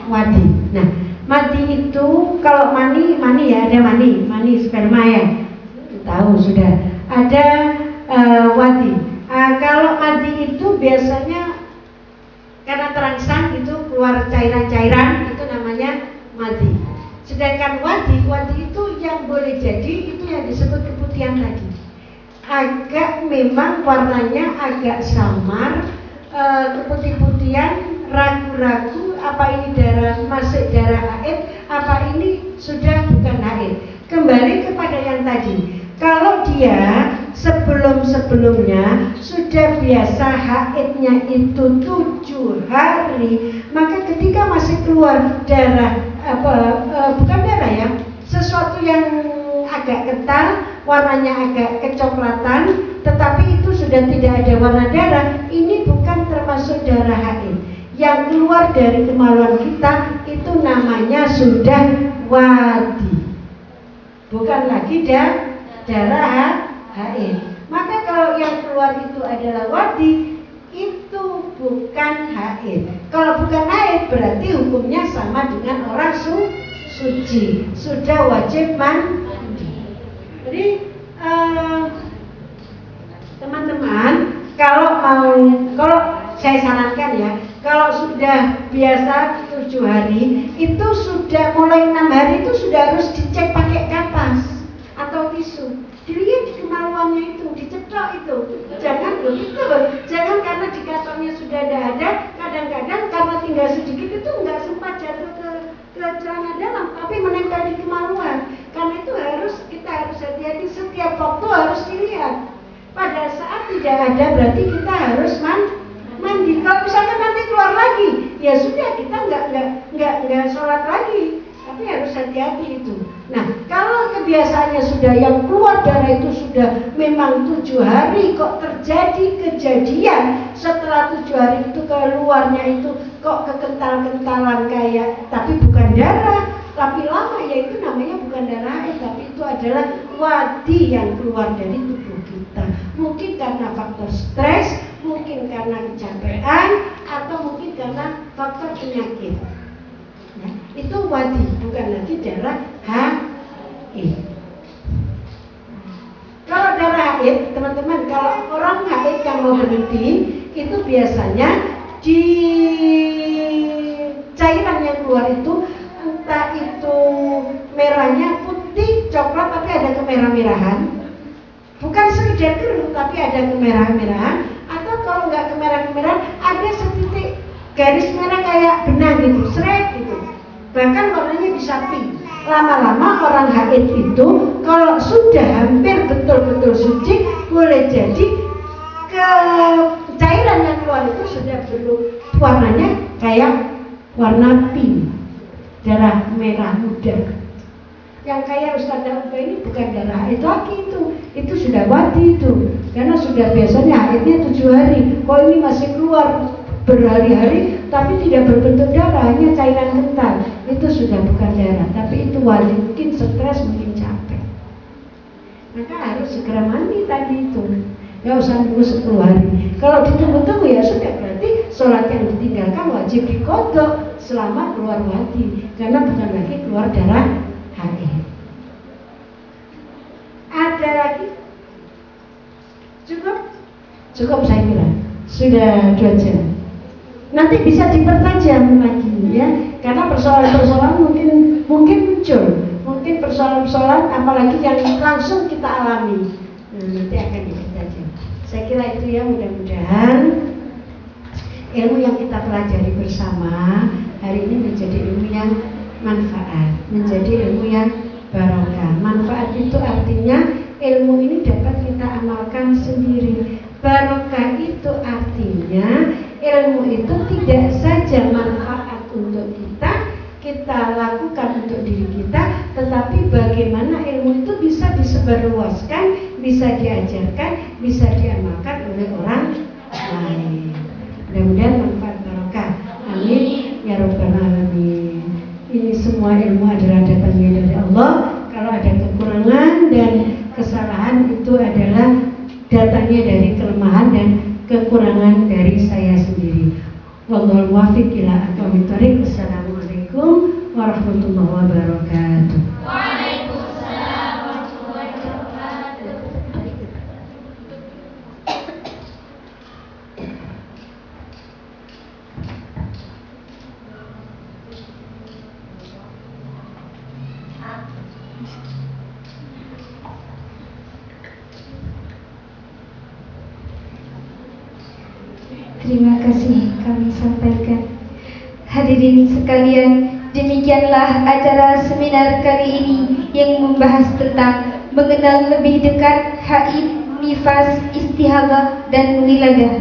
wadi. Nah, madi itu kalau mani ya, ada mani sperma ya, tahu sudah. Ada wadi. Kalau madi itu biasanya karena terangsang itu keluar cairan-cairan, itu namanya madi. Sedangkan wadi itu yang boleh jadi itu yang disebut keputihan tadi. Agak memang warnanya agak samar, keputih-putihan, ragu-ragu apa ini darah, masih darah haid, apa ini sudah bukan haid. Kembali kepada yang tadi, kalau dia sebelumnya sudah biasa haidnya itu 7 hari, maka ketika masih keluar darah bukan darah ya, sesuatu yang agak kental, warnanya agak kecoklatan, tetapi itu sudah tidak ada warna darah, ini bukan termasuk darah haid. Yang keluar dari kemaluan kita itu namanya sudah wadi, bukan lagi darah haid. Maka kalau yang keluar itu adalah wadi, itu bukan haid. Kalau bukan haid berarti hukumnya sama dengan orang suci, sudah wajib mandi. Jadi teman-teman, kalau saya sarankan ya, kalau sudah biasa 7 hari, itu sudah mulai 6 hari itu sudah harus dicek pakai kapas atau tisu. Dilihat di kemaluannya itu, dicetok itu. Jangan begitu, jangan karena di kantongnya sudah ada. Kadang-kadang karena tinggal sedikit itu nggak sempat jatuh ke celana dalam, tapi menempel di kemaluan. Karena itu kita harus hati-hati, setiap waktu harus dilihat. Pada saat tidak ada berarti kita harus mandi. Kalau misalkan nanti keluar lagi, ya sudah kita nggak sholat lagi. Tapi harus hati-hati itu. Nah, kalau kebiasaannya sudah yang keluar darah itu sudah memang 7 hari, kok terjadi kejadian setelah 7 hari itu keluarnya itu kok kekental-kentalan kayak, tapi bukan darah, tapi lama, ya itu namanya bukan darah haid, tapi itu adalah wadi yang keluar dari tubuh kita. Mungkin karena faktor stres, mungkin karena kecapean, atau mungkin karena faktor penyakit. Ya, itu wadi, bukan lagi darah haid. Kalau darah haid, teman-teman, kalau orang haid yang mau berhenti, itu biasanya di cairan yang keluar itu, entah itu merahnya putih, coklat, tapi ada kemerah-merahan. Bukan sekedar keruh, tapi ada kemerah-merahan. Atau kalau nggak kemerah-merahan, ada setitik garis merah kayak benang gitu, seret gitu. Bahkan warnanya bisa pink. Lama-lama orang haid itu kalau sudah hampir betul-betul suci, boleh jadi ke cairan yang keluar itu sudah belum warnanya kayak warna pink, darah merah muda. Yang kayak Ustazah Uba ini bukan darah haid lagi itu sudah wadi itu, karena sudah biasanya haidnya 7 hari, kok ini masih keluar berhari-hari tapi tidak berbentuk darah, hanya cairan kental, itu sudah bukan darah, tapi itu wadi, mungkin stres, mungkin capek. Maka harus segera mandi tadi itu, nggak usah nunggu 10 hari. Kalau ditunggu-tunggu ya sudah, berarti sholat yang ditinggalkan wajib diqodho selama keluar wadi, karena bukan lagi keluar darah haid. Ada lagi? Cukup saya kira, sudah 2 jam. Nanti bisa dipertajam lagi ya, karena persoalan-persoalan mungkin muncul, mungkin persoalan-persoalan apalagi yang langsung kita alami. Nah, nanti akan dipertajam. Saya kira itu ya, mudah-mudahan ilmu yang kita pelajari bersama hari ini menjadi ilmu yang manfaat, menjadi ilmu yang barokah. Manfaat itu artinya ilmu ini dapat kita amalkan sendiri. Barokah itu artinya ilmu itu tidak saja manfaat untuk kita lakukan untuk diri kita, tetapi bagaimana ilmu itu bisa disebarluaskan, bisa diajarkan, bisa diamalkan oleh orang lain. Mudah-mudahan manfaat barokah. Amin ya rabbal alamin. Ini semua ilmu adalah datangnya dari Allah. Kalau ada kekurangan dan kesalahan itu adalah datangnya dari kelemahan dan kekurangan dari saya sendiri. Wallahul muwaffiq ila aqwamit thoriq. Assalamualaikum warahmatullahi wabarakatuh. Waalaikumsalam warahmatullahi wabarakatuh. Terima kasih kami sampaikan. Hadirin sekalian, demikianlah acara seminar kali ini yang membahas tentang mengenal lebih dekat haid, nifas, istihadah, dan wiladah.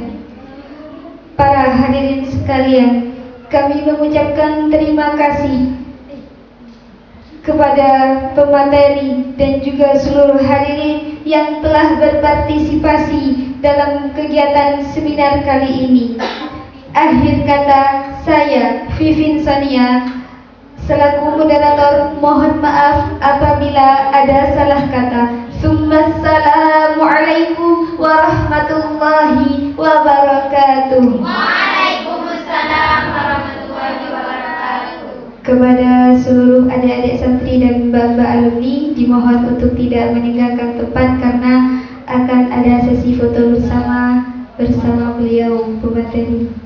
Para hadirin sekalian, kami mengucapkan terima kasih kepada pemateri dan juga seluruh hadirin yang telah berpartisipasi dalam kegiatan seminar kali ini. Akhir kata, saya Vivin Sania selaku moderator mohon maaf apabila ada salah kata. Assalamualaikum warahmatullahi wabarakatuh. Waalaikumsalam warahmatullahi wabarakatuh. Kepada seluruh adik-adik santri dan mbak-mbak alumni dimohon untuk tidak meninggalkan tempat karena akan ada sesi foto bersama beliau pemateri.